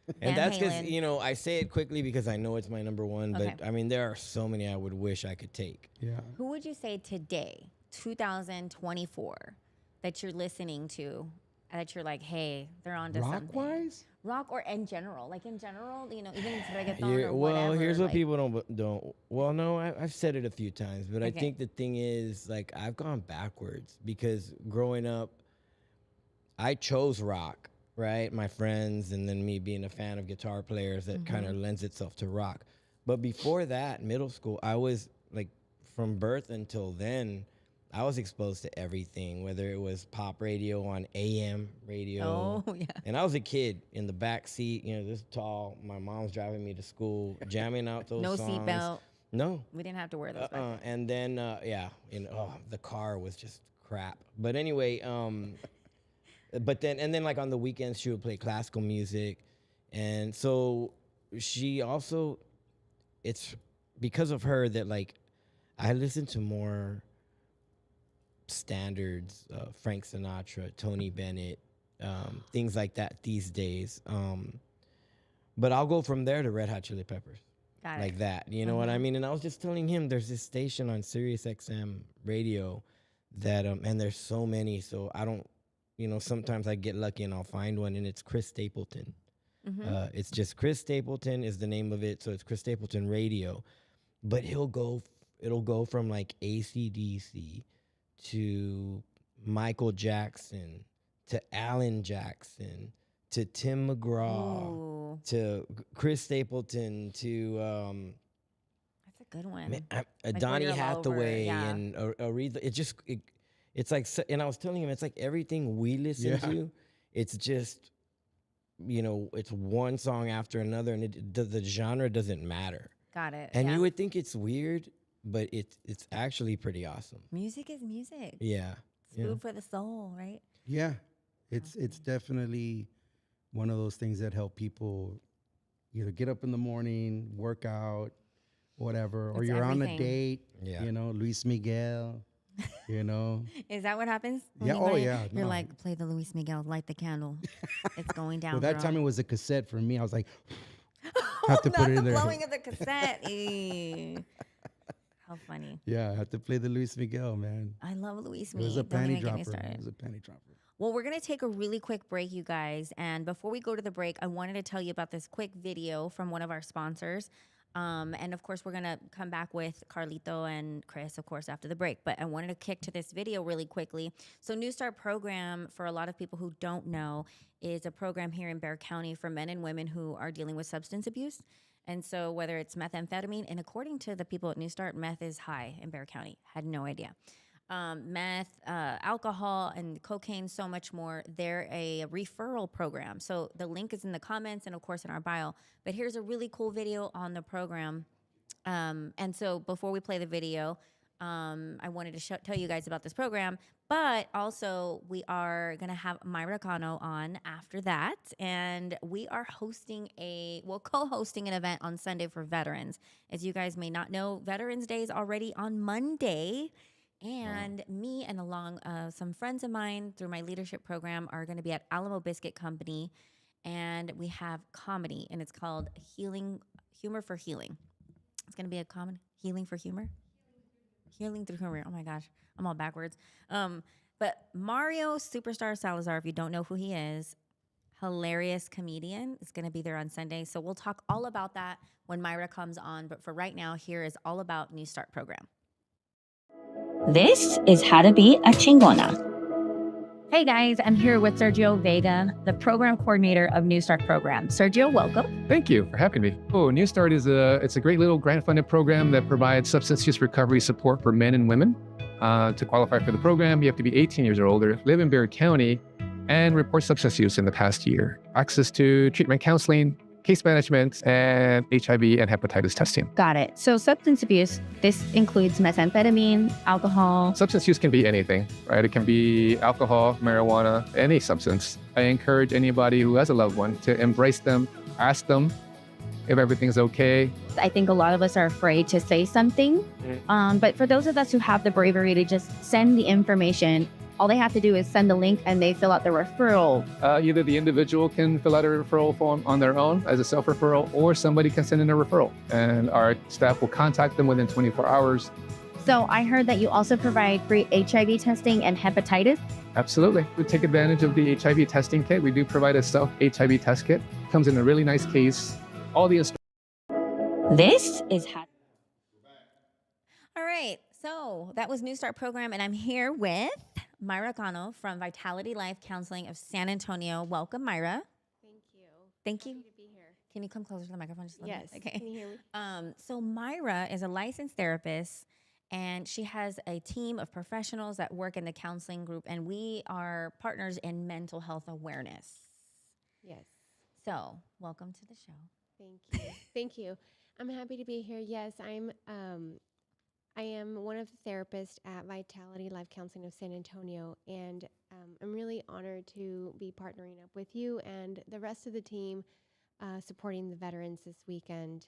Van
And that's because,
Halen.
you know, I say it quickly because I know it's my number one, but
Okay.
I mean, there are so many I would wish I could take.
Yeah.
Who would you say today, 2024, that you're listening to, that you're like, hey, they're onto something?
Rock-wise?
Rock or in general, like in general, you know, even if it's reggaeton or
Well,
whatever.
here's what
like,
people don't. Well, no, I've said it a few times, but I
Okay.
think the thing is, like, I've gone backwards because growing up, I chose rock, right? My friends, and then me being a fan of guitar players, that kind of lends itself to rock. But before that, middle school, I was like, from birth until then, I was exposed to everything, whether it was pop radio on AM radio.
Oh, yeah.
And I was a kid in the back seat, you know, this tall. My mom's driving me to school, jamming out those
No
songs.
seatbelt.
No.
We didn't have to wear those back then.
And then, yeah, you know, the car was just crap. But anyway, but then like on the weekends, she would play classical music. And so she also, it's because of her that, like, I listen to more standards, Frank Sinatra, Tony Bennett, things like that these days. But I'll go from there to Red Hot Chili Peppers.
Got
Like
it.
that, you know what I mean? And I was just telling him there's this station on Sirius XM radio that, and there's so many, so I don't, you know, sometimes I get lucky and I'll find one, and it's Chris Stapleton. It's just Chris Stapleton is the name of it, so it's Chris Stapleton Radio. But it'll go from like AC/DC to Michael Jackson to Alan Jackson to Tim McGraw
Ooh,
to Chris Stapleton to
that's a good one.
Donny
you're all over,
Hathaway
yeah.
and Aretha. It's like, and I was telling him, it's like everything we listen to, it's just, you know, it's one song after another, and the genre doesn't matter.
Got it.
And
yeah.
you would think it's weird, but it's actually pretty awesome.
Music is music.
Yeah.
It's food for the soul, right?
Yeah. It's definitely one of those things that help people either get up in the morning, work out, whatever, or
It's
you're on a
everything.
date,
Yeah.
you know, Luis Miguel, you know.
Is that what happens? when
Yeah,
you
oh,
like-
yeah,
You're
no.
like, play the Luis Miguel, light the candle. It's going down.
Well, that
girl.
time it was a cassette for me. I was like,
Oh,
have to
not
put it
the
in there.
blowing of the cassette. Ew. How funny.
yeah, I had to play the Luis Miguel, man.
I love Luis
It was
Miguel.
a
Don't
panty
even get me
dropper.
started.
It was a panty dropper.
Well, we're going to take a really quick break, you guys. And before we go to the break, I wanted to tell you about this quick video from one of our sponsors. And of course, we're going to come back with Carlito and Chris, of course, after the break. But I wanted to kick to this video really quickly. So New Start program, for a lot of people who don't know, is a program here in Bexar County for men and women who are dealing with substance abuse. And so whether it's methamphetamine, and according to the people at New Start, meth is high in Bexar County. Had no idea. Meth, alcohol, and cocaine, so much more. They're a referral program. So the link is in the comments and, of course, in our bio. But here's a really cool video on the program. And so before we play the video, I wanted to tell you guys about this program. But also, we are going to have Myra Cano on after that. And we are co-hosting an event on Sunday for veterans. As you guys may not know, Veterans Day is already on Monday. And me and along some friends of mine through my leadership program are going to be at Alamo Biscuit Company. And we have comedy, and it's called Humor for Healing. It's going to be a comedy, Healing for Humor. Healing through humor. Oh my gosh, I'm all backwards. But Mario Superstar Salazar, if you don't know who he is, hilarious comedian, is going to be there on Sunday. So we'll talk all about that when Myra comes on. But for right now, here is all about New Start program.
This is How to Be a Chingona.
Hey guys, I'm here with Sergio Vega, the program coordinator of New Start program. Sergio, welcome.
Thank you for having me. New Start is a great little grant-funded program that provides substance use recovery support for men and women. To qualify for the program, you have to be 18 years or older, live in Bexar County, and report substance use in the past year. Access to treatment counseling, case management, and HIV and hepatitis testing.
Got it. So substance abuse, this includes methamphetamine, alcohol.
Substance use can be anything, right? It can be alcohol, marijuana, any substance. I encourage anybody who has a loved one to embrace them, ask them if everything's okay.
I think a lot of us are afraid to say something. But for those of us who have the bravery to just send the information, all they have to do is send the link and they fill out the referral.
Either the individual can fill out a referral form on their own as a self-referral, or somebody can send in a referral, and our staff will contact them within 24 hours.
So I heard that you also provide free HIV testing and hepatitis.
Absolutely. We take advantage of the HIV testing kit. We do provide a self-HIV test kit. Comes in a really nice case. All the
This is how.
All right. So that was New Start Program, and I'm here with Myra Cano from Vitality Life Counseling of San Antonio. Welcome, Myra.
Thank you.
Thank you.
Happy to be here.
Can you come closer to the microphone just a little
Yes.
bit? Okay.
Can you hear me?
So Myra is a licensed therapist, and she has a team of professionals that work in the counseling group, and we are partners in mental health awareness.
Yes.
So welcome to the show.
Thank you. Thank you. I'm happy to be here. Yes, I am one of the therapists at Vitality Life Counseling of San Antonio, and I'm really honored to be partnering up with you and the rest of the team, supporting the veterans this weekend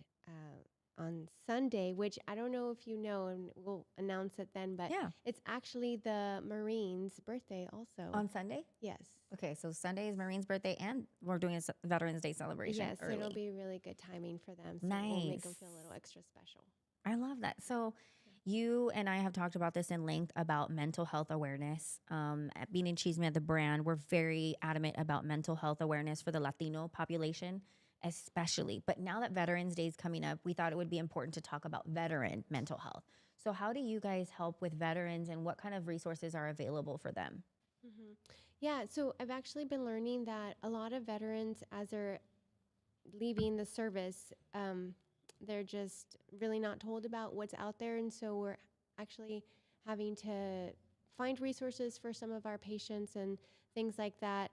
on Sunday, which I don't know if you know, and we'll announce it then, but
Yeah.
it's actually the Marines' birthday also.
On Sunday?
Yes.
Okay, so Sunday is Marine's birthday, and we're doing a Veterans Day celebration
Yes,
early.
it'll be really good timing for them. So we'll make them feel a little extra special.
I love that. So you and I have talked about this in length about mental health awareness. At Bean and Cheese Man, the brand, we're very adamant about mental health awareness for the Latino population, especially. But now that Veterans Day is coming up, we thought it would be important to talk about veteran mental health. So how do you guys help with veterans, and what kind of resources are available for them?
Mm-hmm. Yeah, so I've actually been learning that a lot of veterans, as they're leaving the service, they're just really not told about what's out there. And so we're actually having to find resources for some of our patients and things like that.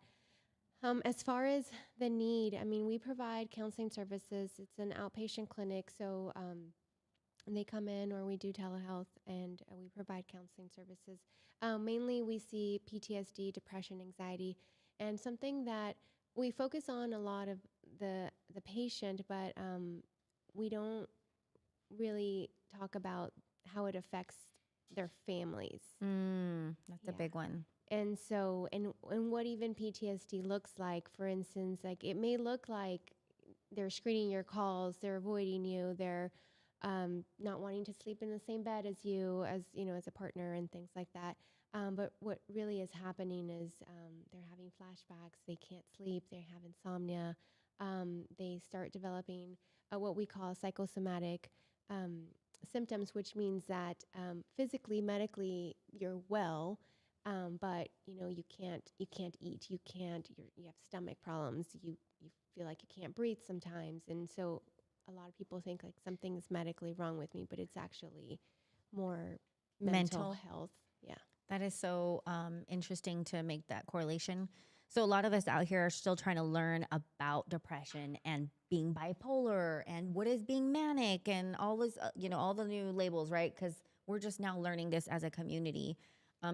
As far as the need, I mean, we provide counseling services. It's an outpatient clinic, so they come in, or we do telehealth, and we provide counseling services. Mainly we see PTSD, depression, anxiety, and something that we focus on a lot of the patient, but we don't really talk about how it affects their families.
That's a big one.
And so, and what even PTSD looks like, for instance, like it may look like they're screening your calls, they're avoiding you, they're not wanting to sleep in the same bed as you, as a partner, and things like that. But what really is happening is they're having flashbacks, they can't sleep, they have insomnia, they start developing what we call psychosomatic symptoms, which means that physically, medically, you're well, but you can't eat, you have stomach problems, you feel like you can't breathe sometimes, and so a lot of people think like something's medically wrong with me, but it's actually more mental health. Yeah.
That is so interesting to make that correlation. So a lot of us out here are still trying to learn about depression and being bipolar and what is being manic and all this, all the new labels, right? Because we're just now learning this as a community,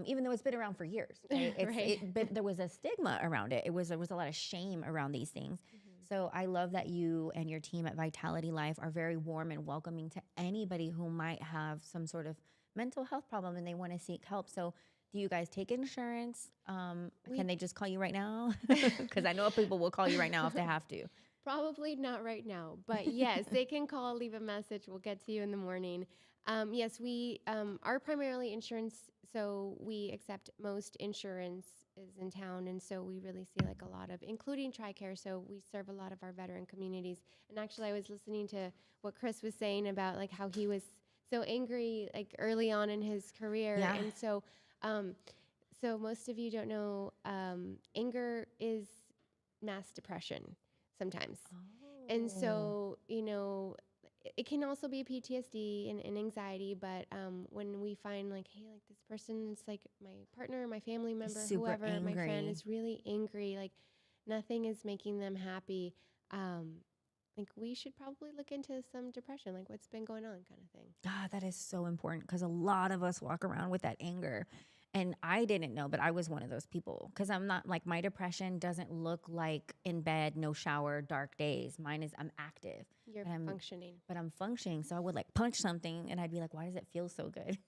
even though it's been around for years. Right?
Right.
But there was a stigma around it. There was a lot of shame around these things. So I love that you and your team at Vitality Life are very warm and welcoming to anybody who might have some sort of mental health problem and they want to seek help. So do you guys take insurance? Can they just call you right now? Because I know people will call you right now if they have to.
Probably not right now, but yes, they can call, leave a message. We'll get to you in the morning. Yes, we are primarily insurance, so we accept most insurance is in town, and so we really see like a lot of, including TRICARE, so we serve a lot of our veteran communities. And actually, I was listening to what Chris was saying about like how he was so angry like early on in his career,
Yeah.
and so so most of you don't know, anger is mass depression sometimes. And so, it can also be PTSD and anxiety, but when we find like, hey, like this person's like my partner, my family member,
super
whoever, my friend
angry.
is really angry, like nothing is making them happy, like we should probably look into some depression, like what's been going on kind of thing.
God, that is so important because a lot of us walk around with that anger. And I didn't know, but I was one of those people because I'm not like, my depression doesn't look like in bed, no shower, dark days. Mine is I'm active.
You're
but I'm
functioning.
But I'm functioning. So I would like punch something and I'd be like, why does it feel so good?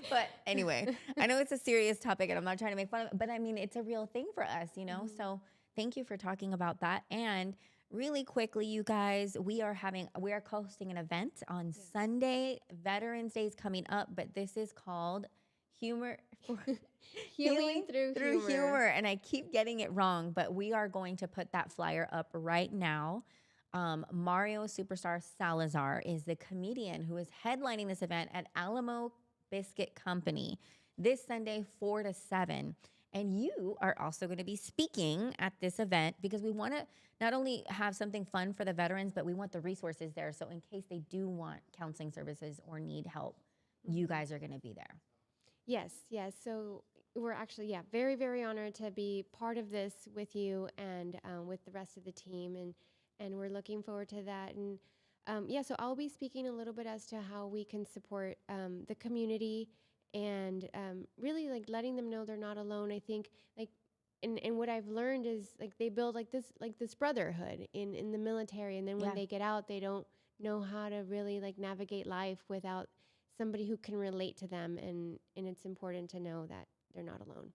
But anyway, I know it's a serious topic and I'm not trying to make fun of it, but I mean, it's a real thing for us, you know? So thank you for talking about that. And really quickly, you guys, we are co-hosting an event on Sunday. Veterans Day is coming up, but this is called Healing
through humor.
And I keep getting it wrong, but we are going to put that flyer up right now. Mario Superstar Salazar is the comedian who is headlining this event at Alamo Biscuit Company this Sunday, 4 to 7. And you are also going to be speaking at this event because we want to not only have something fun for the veterans, but we want the resources there. So in case they do want counseling services or need help, you guys are going to be there.
Yes. So we're actually, very, very honored to be part of this with you and with the rest of the team. And we're looking forward to that. And so I'll be speaking a little bit as to how we can support the community and really like letting them know they're not alone. I think like, and what I've learned is like they build like this brotherhood in the military. And then when they get out, they don't know how to really like navigate life without somebody who can relate to them. And it's important to know that they're not alone.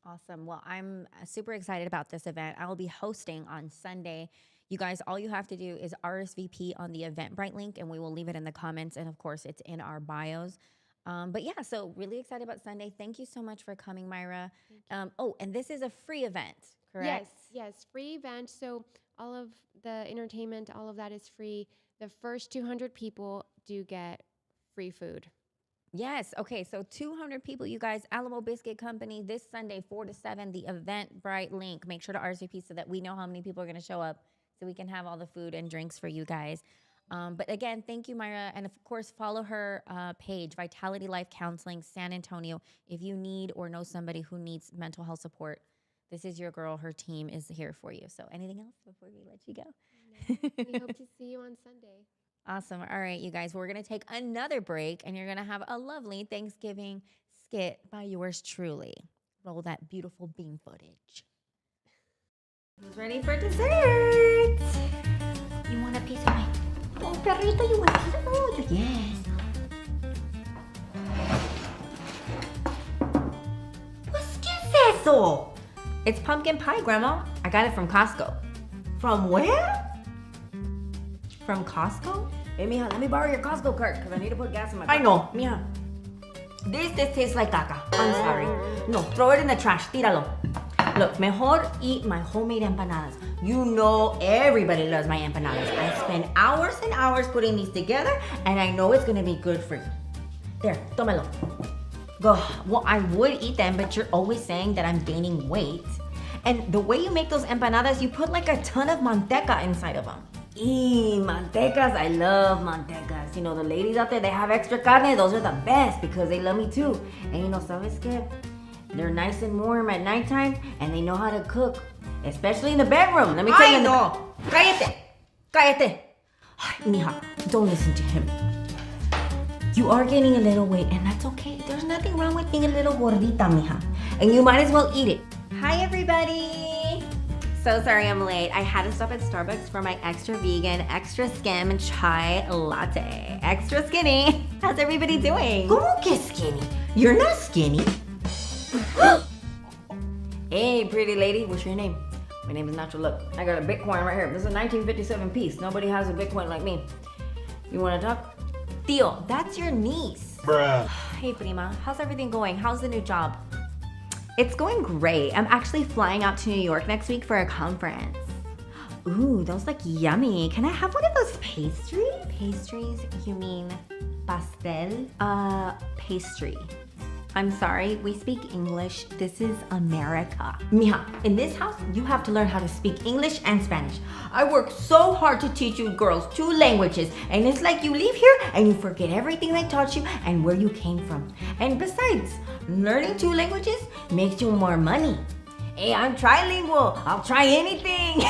Awesome. Well, I'm super excited about this event. I will be hosting on Sunday. You guys, all you have to do is RSVP on the Eventbrite link, and we will leave it in the comments. And, of course, it's in our bios. But, yeah, so really excited about Sunday. Thank you so much for coming, Myra. And this is a free event, correct?
Yes, free event. So all of the entertainment, all of that is free. The first 200 people do get free food.
Yes. Okay. So 200 people, you guys, Alamo Biscuit Company this Sunday, 4 to 7, the Eventbrite link. Make sure to RSVP so that we know how many people are going to show up so we can have all the food and drinks for you guys. But again, thank you, Myra. And of course, follow her page, Vitality Life Counseling, San Antonio. If you need or know somebody who needs mental health support, this is your girl. Her team is here for you. So anything else before we let you go?
No. We hope to see you on Sunday.
Awesome. All right, you guys, we're going to take another break, and you're going to have a lovely Thanksgiving skit by yours truly. Roll that beautiful bean footage. Who's ready for dessert? You want a piece of my... Oh, perrito, you want a piece of... Oh, yes. Pues, ¿qué es eso? It's pumpkin pie, Grandma. I got it from Costco. From where? From Costco? Hey, mija, let me borrow your Costco cart because I need to put gas in my car. I know, mija. This tastes like caca. I'm sorry. No, throw it in the trash. Tíralo. Look, mejor eat my homemade empanadas. You know everybody loves my empanadas. I spend hours and hours putting these together, and I know it's going to be good for you. There, tómalo. Go. Well, I would eat them, but you're always saying that I'm gaining weight. And the way you make those empanadas, you put like a ton of manteca inside of them. Mantecas, I love mantecas. You know, the ladies out there, they have extra carne. Those are the best because they love me too. And you know, ¿sabes qué? They're nice and warm at nighttime and they know how to cook, especially in the bedroom. Let me tell you. No. Cállate. Cállate. Mija, don't listen to him. You are gaining a little weight and that's okay. There's nothing wrong with being a little gordita, mija. And you might as well eat it. Hi, everybody. So sorry I'm late. I had to stop at Starbucks for my extra vegan, extra skim chai latte. Extra skinny. How's everybody doing? ¿Cómo que skinny? You're not skinny. Hey, pretty lady, what's your name? My name is Nacho. Look, I got a Bitcoin right here. This is a 1957 piece. Nobody has a Bitcoin like me. You wanna talk? Theo, that's your niece.
Bruh.
Hey, prima, how's everything going? How's the new job? It's going great. I'm actually flying out to New York next week for a conference. Ooh, those look yummy. Can I have one of those pastries? Pastries? You mean pastel? Pastry. I'm sorry, we speak English. This is America. Mija, in this house, you have to learn how to speak English and Spanish. I work so hard to teach you girls 2 languages, and it's like you leave here and you forget everything they taught you and where you came from. And besides, learning 2 languages makes you more money. Hey, I'm trilingual. I'll try anything.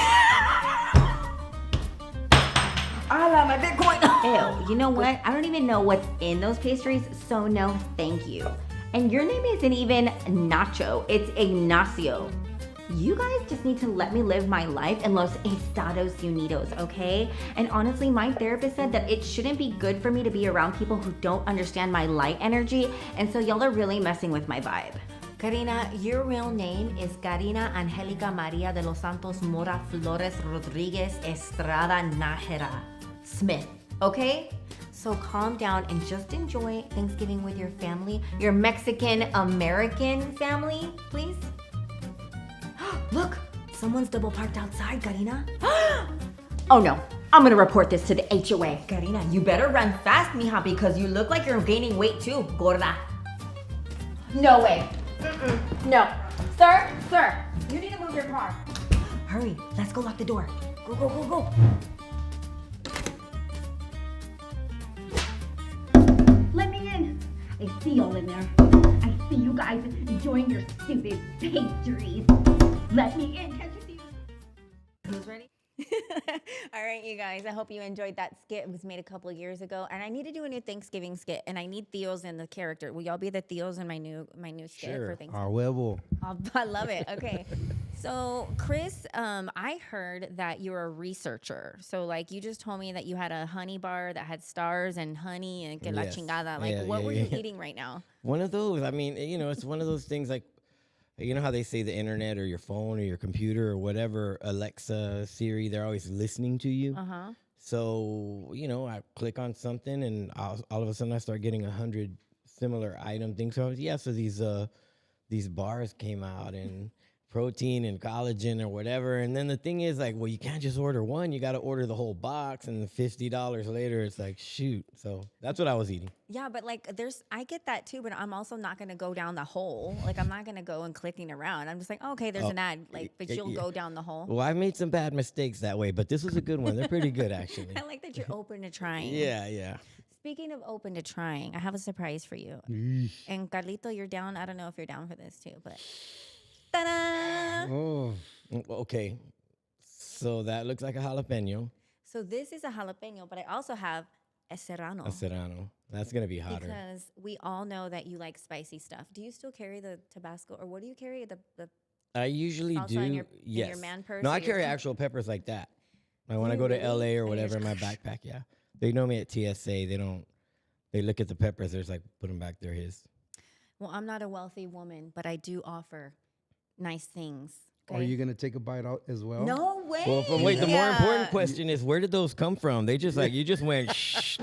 Hola, my Bitcoin. Ew, you know what? I don't even know what's in those pastries, so no, thank you. And your name isn't even Nacho, it's Ignacio. You guys just need to let me live my life in Los Estados Unidos, okay? And honestly, my therapist said that it shouldn't be good for me to be around people who don't understand my light energy, and so y'all are really messing with my vibe. Karina, your real name is Karina Angelica Maria de los Santos Mora Flores Rodriguez Estrada Nájera Smith, okay? So calm down and just enjoy Thanksgiving with your family, your Mexican-American family, please. Look, someone's double parked outside, Karina. Oh no, I'm gonna report this to the HOA. Karina, you better run fast, mija, because you look like you're gaining weight too, gorda. No way. No. Sir, you need to move your car. Hurry, let's go lock the door. Go.
Let me in. I see y'all in there. I see you guys enjoying your stupid pastries. Let me in. Can't you see?
Who's ready? All right, you guys. I hope you enjoyed that skit. It was made a couple of years ago, and I need to do a new Thanksgiving skit, and I need Theos in the character. Will y'all be the Theos in my new skit for Thanksgiving?
A huevo.
I love it. Okay. So, Chris, I heard that you're a researcher. So, like, you just told me that you had a honey bar that had stars and honey and que la
Yes.
chingada. Like,
Yeah,
what
yeah,
were
yeah.
you eating right now?
One of those. I mean, it's one of those things like, you know how they say the internet or your phone or your computer or whatever, Alexa, Siri, they're always listening to you.
Uh-huh.
So, I click on something and all of a sudden I start getting 100 similar item things. So these bars came out and protein and collagen or whatever. And then the thing is like, well, you can't just order one. You got to order the whole box. And $50 later, it's like, shoot. So that's what I was eating.
Yeah, but like I get that too, but I'm also not going to go down the hole. Like I'm not going to go and clicking around. I'm just like, oh, okay, there's an ad. Like, but you'll go down the hole.
Well, I made some bad mistakes that way, but this was a good one. They're pretty good, actually.
I like that you're open to trying.
Yeah.
Speaking of open to trying, I have a surprise for you. And Carlito, you're down. I don't know if you're down for this too, but ta-da!
Oh,
Okay. So that looks like a jalapeno.
So this is a jalapeno, but I also have a serrano.
A serrano. That's going to be hotter.
Because we all know that you like spicy stuff. Do you still carry the Tabasco, or what do you carry? The
I usually
salsa
do.
in your
Yes.
man purse
No,
or
I
your-
carry actual peppers like that. Like when I
You
go to
really?
LA or
And you
whatever in my
just-
backpack, yeah. They know me at TSA. They look at the peppers. They're just like, put them back. They're his.
Well, I'm not a wealthy woman, but I do offer nice things.
are you gonna take a bite out as well?
No way.
Well, wait, the more important question is, where did those come from? They just like, you just went, shh.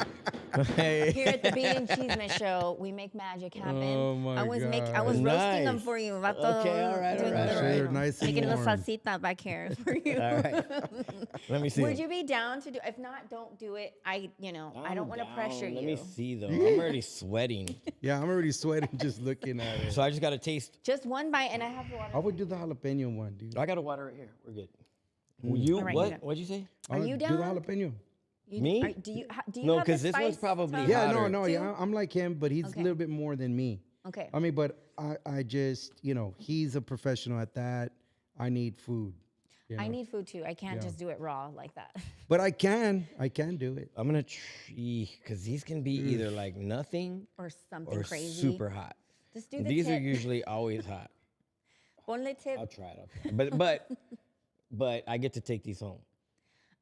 Here at the Bean and Cheeseman Show, we make magic happen.
Oh, my
I was
God.
roasting them
Nice.
for you. Vato.
Okay, all right,
Doing
all
a
right,
little-
all right.
They're nice and
Making a little
warm.
salsita back here for you.
All right. Let me see.
Would
them.
you be down to do? If not, don't do it. I don't
I'm
want to pressure
down.
you.
Let me see, though. I'm already sweating.
Yeah, I'm already sweating just looking at it.
So I just got to taste.
Just one bite, and I have water.
I would do the jalapeno one, dude.
I got a water right here. We're good. You,
All right,
what?
you got-
What'd you say?
Are you
Do the
down?
jalapeno.
Me?
Do you
No,
have the
'cause this one's
spice
probably
tolerance?
Yeah,
hotter.
no,
too?
yeah, I'm like him, but he's
Okay.
a little bit more than me.
Okay.
I mean, but I just, he's a professional at that. I need food.
I
know.
need food too. I can't
Yeah.
just do it raw like that.
But I can do it.
I'm going to because these can be either like nothing
Or something
or
crazy.
super hot.
Just do the
These
tip.
are usually always hot.
Ponle tip.
I'll try it. But I get to take these home.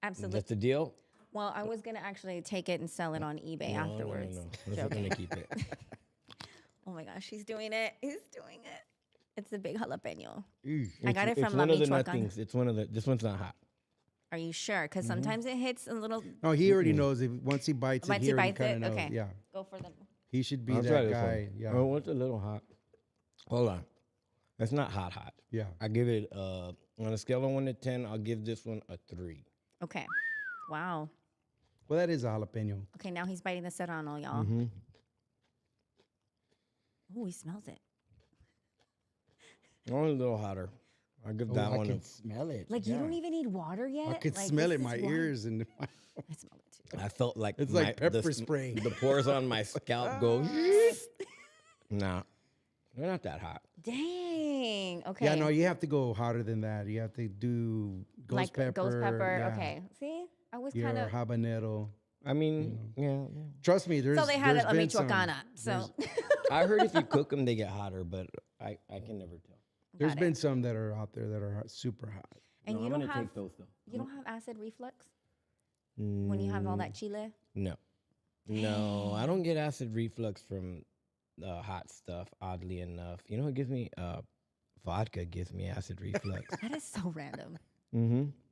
Absolutely.
That's the deal?
Well, I was gonna actually take it and sell it on eBay afterwards.
No. We're just going to keep it.
Oh my gosh, he's doing it. He's doing it. It's a big jalapeno.
Eesh.
I got it
It's
from La
one of the
Michoacan.
nothings. It's one of the. This one's not hot.
Are you sure? Because sometimes it hits a little.
No, he already knows if once he bites
Once
it,
he
he already
bites
kind
it,
of knows.
okay.
Yeah,
Go for them.
he should be
I'll try
that
this
guy.
one.
Yeah,
Oh, it's a little hot. Hold on. It's not hot.
yeah.
I give it on a scale of 1 to 10. I'll give this one a 3.
Okay. Wow.
Well, that is a jalapeno.
Okay, now he's biting the serrano, y'all.
Mm-hmm.
Oh, he smells it.
Only a little hotter. I'll give that
I
one.
can smell it.
Like you don't even need water yet.
I could
Like,
smell
this
it in
is
my
water.
ears and my,
I smell it too.
I felt like
It's like pepper
the,
spray.
The pores on my scalp go. Nah, they're not that hot.
Dang. Okay.
Yeah, no, you have to go hotter than that. You have to do ghost
like
pepper.
ghost pepper.
yeah.
Okay. See, I was
Your
kind of.
habanero.
I mean, yeah.
Trust me, there's
So they had it
there's
La
been some-
Michoacana. So.
I heard if you cook them, they get hotter, but I can never tell.
There's
Got
been
it.
some that are out there that are super hot.
And
No,
you
I'm
don't
gonna
have
take those though.
you don't have acid reflux when you have all that chile.
No. No, I don't get acid reflux from hot stuff, oddly enough. You know what gives me vodka gives me acid reflux.
That is so random.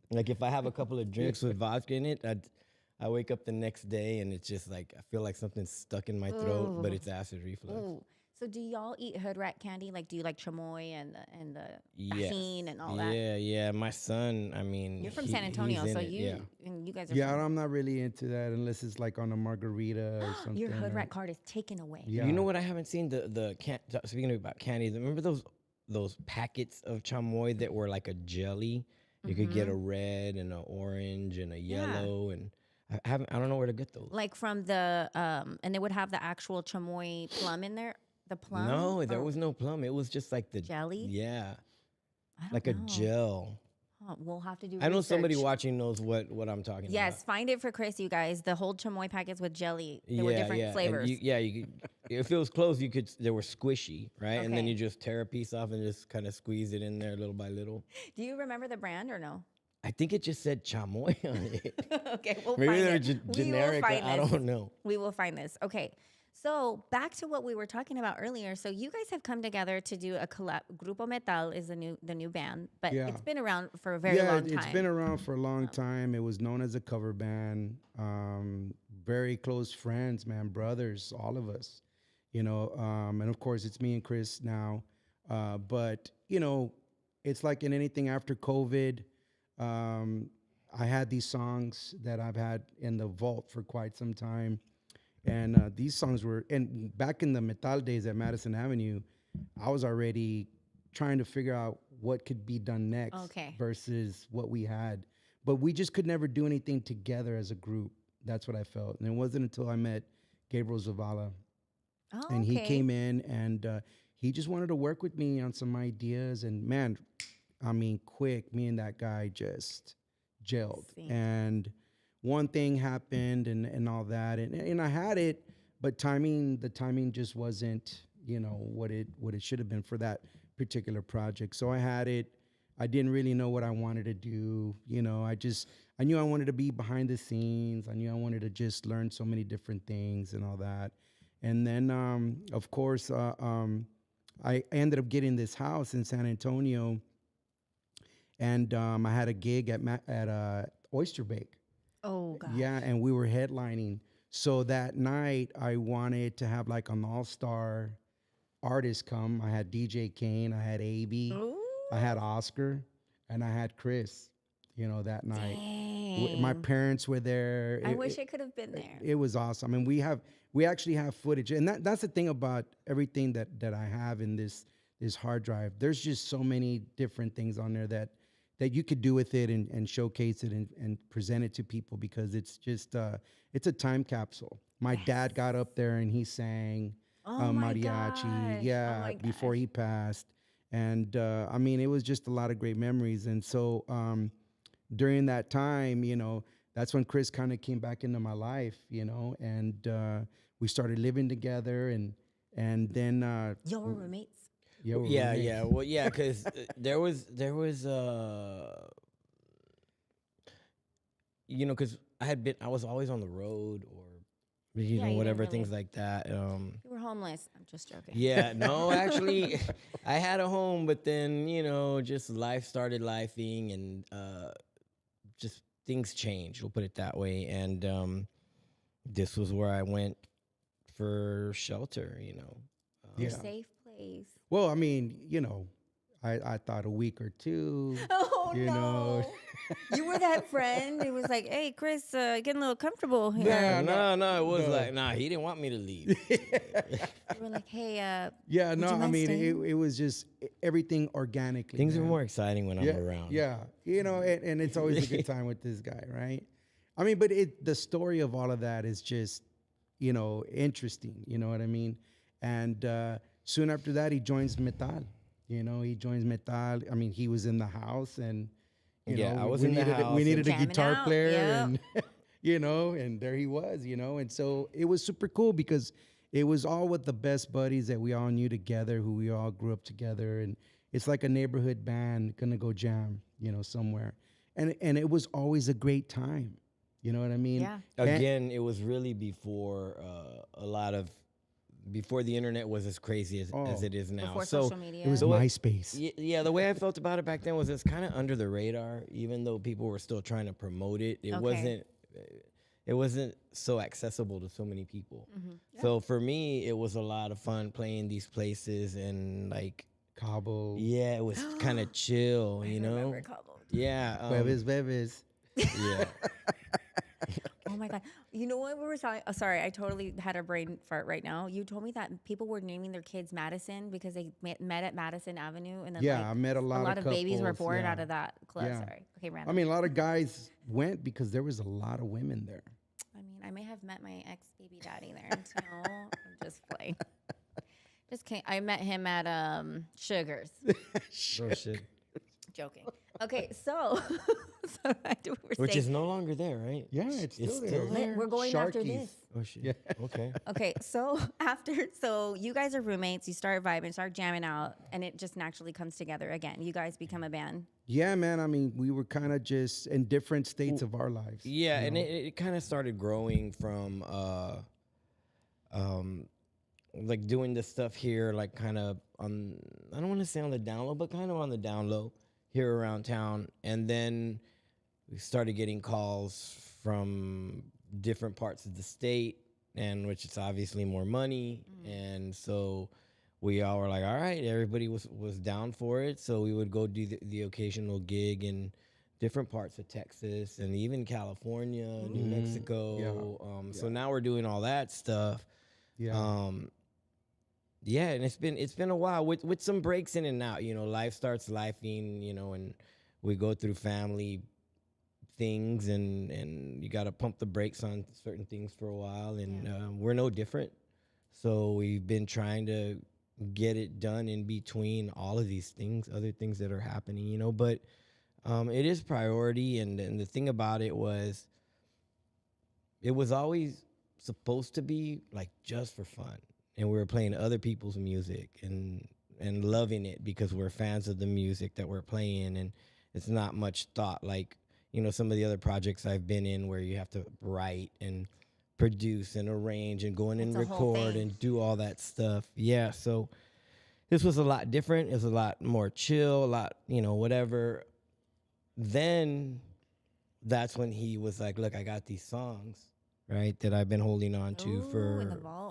Like if I have a couple of drinks with vodka in it, I wake up the next day and it's just like I feel like something's stuck in my throat, but it's acid reflux.
Ooh. So do y'all eat hood rat candy? Like, do you like chamoy and the
Yes.
tajin and all that?
Yeah, yeah. My son, I mean,
You're from San Antonio,
he's in
so
it,
you and you guys are.
Yeah,
from,
I'm not really into that unless it's like on a margarita or something.
your hood
or-
rat card is taken away.
Yeah.
You know what I haven't seen speaking about candy. Remember those packets of chamoy that were like a jelly? You could get a red and an orange and a yellow, and I don't know where to get those.
Like from the and they would have the actual chamoy plum in there. The plum?
No, there
Or
was no plum. It was just like the
jelly.
Yeah,
I don't
like
know.
a gel.
Huh, we'll have to do.
I know somebody
research.
watching knows what I'm talking
Yes,
about.
find it for Chris, you guys. The whole chamoy packets with jelly. There were different
and
flavors.
you could, if it was closed, they were squishy, right? And then
Okay.
you just tear a piece off and just kind of squeeze it in there little by little.
Do you remember the brand or no?
I think it just said chamoy on it.
Okay, we'll
Maybe
find
they're
it. We will
generic.
find
I
this.
don't know.
We will find this. Okay. So back to what we were talking about earlier. So you guys have come together to do a collab. Grupo Metal is the new band, but
Yeah.
it's been around for a very long time.
It's been around for a long time. It was known as a cover band. Very close friends, man, brothers, all of us. And of course it's me and Chris now. But it's like in anything after COVID. I had these songs that I've had in the vault for quite some time. And these songs and back in the metal days at Madison Avenue, I was already trying to figure out what could be done next versus what we had. But we just could never do anything together as a group. That's what I felt. And it wasn't until I met Gabriel Zavala.
Oh,
And he came in and he just wanted to work with me on some ideas. And man, I mean, quick, me and that guy just gelled. And one thing happened and all that. And I had it, but the timing just wasn't, what it should have been for that particular project. So I had it. I didn't really know what I wanted to do. I knew I wanted to be behind the scenes. I knew I wanted to just learn so many different things and all that. And then, of course, I ended up getting this house in San Antonio, and I had a gig at Oyster Bake.
Oh, gosh.
Yeah, and we were headlining. So that night, I wanted to have like an all-star artist come. I had DJ Kane, I had AB, I had Oscar, and I had Chris, that night. My parents were there.
I wish I could have been there.
It was awesome. And we actually have footage. And that's the thing about everything that I have in this hard drive. There's just so many different things on there that you could do with it and showcase it and present it to people, because it's just it's a time capsule. My dad got up there and he sang mariachi, before he passed. And I mean, it was just a lot of great memories. And so during that time, that's when Chris kind of came back into my life, and we started living together, and then
Y'all were roommates?
Yeah. Well, yeah, because there was, because I was always on the road or,
you didn't
whatever,
really-
things like that.
You were homeless. I'm just joking.
Yeah, no, actually, I had a home, but then, just life started lifing and just things changed, we'll put it that way. And this was where I went for shelter,
Your safe place.
Well, I mean, I thought a week or two.
Oh,
you
no.
know.
You were that friend who was like, hey, Chris, getting a little comfortable here.
Yeah,
No, it was
no.
like, nah, he didn't want me to leave.
You were like, hey,
Yeah, no,
you
I
mind
mean,
staying?
it was just everything organically.
Things are
man.
more exciting when I'm around.
Yeah, and it's always a good time with this guy, right? I mean, but the story of all of that is just, interesting. You know what I mean? And soon after that, he joins Metal. He joins Metal. I mean, he was in the house, and
I was in the house.
We needed a
Jamming
guitar
out,
player,
yeah.
and and there he was. And so it was super cool because it was all with the best buddies that we all knew together, who we all grew up together, It's like a neighborhood band gonna go jam, somewhere. And it was always a great time. You know what I mean?
Yeah.
Again, it was really before before the internet was as crazy as it is now.
Before
so
social media.
It was MySpace.
Yeah, the way I felt about it back then was it's kind of under the radar, even though people were still trying to promote it. It wasn't so accessible to so many people. So for me, it was a lot of fun playing these places and like
Cabo.
Yeah, it was kind of chill, you know.
Remember Cabo.
Yeah.
Bebes.
Yeah.
Oh my God. You know what we were talking? Oh, sorry, I totally had a brain fart right now. You told me that people were naming their kids Madison because they met at Madison Avenue. And then
I met a lot
of babies were
couples,
born out of that club.
Yeah.
Sorry. Okay, random.
I mean, a lot of guys went because there was a lot of women there.
I mean, I may have met my ex-baby daddy there too. I'm just playing. Just kidding. I met him at Sugar's.
Oh shit.
Joking. Okay, so,
Which is no longer there, right?
Yeah, it's still there.
We're going after
Sharkies.
this.
Oh shit.
Yeah.
Okay.
Okay, so so you guys are roommates, you start vibing, start jamming out, and it just naturally comes together again. You guys become a band.
Yeah, man. I mean, we were kind of just in different states of our lives.
Yeah, and it kind of started growing from like doing this stuff here, like kind of on, I don't want to say on the down low, but kind of on the down low here around town. And then we started getting calls from different parts of the state, and which is obviously more money. And so we all were like, all right, everybody was down for it. So we would go do the occasional gig in different parts of Texas and even California, New Mexico. So now we're doing all that stuff.
Yeah.
Yeah, and it's been a while with some breaks in and out. You know, life starts lifing, you know, and we go through family things, and you got to pump the brakes on certain things for a while, and we're no different. So we've been trying to get it done in between all of these things, other things that are happening, you know, but it is priority, and the thing about it was always supposed to be like just for fun. And we were playing other people's music and loving it because we're fans of the music that we're playing, and it's not much thought like, you know, some of the other projects I've been in where you have to write and produce and arrange and go in and record and do all that stuff. Yeah, so this was a lot different. It was a lot more chill, a lot, you know, whatever. Then that's when he was like, look, I got these songs, right, that I've been holding on to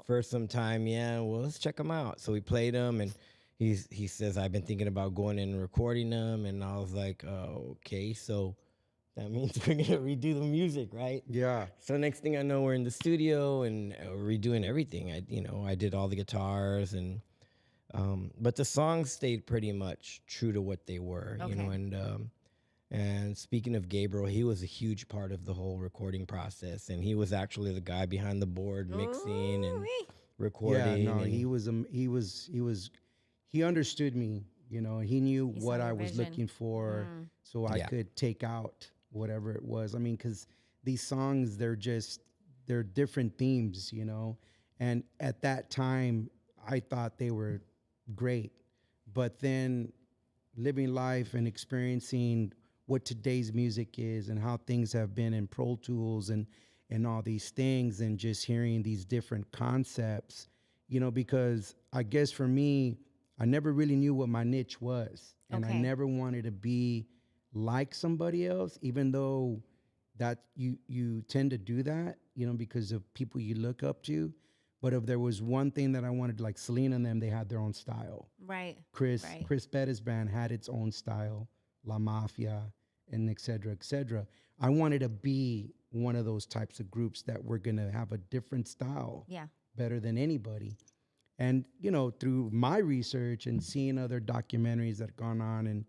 for some time. Yeah, well, let's check them out. So we played them, and he says, I've been thinking about going in and recording them. And I was like, okay, so that means we're going to redo the music, right?
Yeah.
So next thing I know, we're in the studio and redoing everything. I did all the guitars, and but the songs stayed pretty much true to what they were, you know, and speaking of Gabriel, he was a huge part of the whole recording process, and he was actually the guy behind the board mixing and recording.
Yeah, no, he understood me, you know, he knew what I was looking for, so I could take out whatever it was. I mean, because these songs, they're different themes, you know, and at that time, I thought they were great, but then living life and experiencing what today's music is and how things have been in Pro Tools and all these things, and just hearing these different concepts, you know, because I guess for me, I never really knew what my niche was, and I never wanted to be like somebody else, even though that you tend to do that, you know, because of people you look up to. But if there was one thing that I wanted, like Selena and them, they had their own style.
Right.
Chris Bettis' band had its own style. La Mafia, and et cetera, et cetera. I wanted to be one of those types of groups that were going to have a different style, better than anybody. And, you know, through my research and seeing other documentaries that have gone on,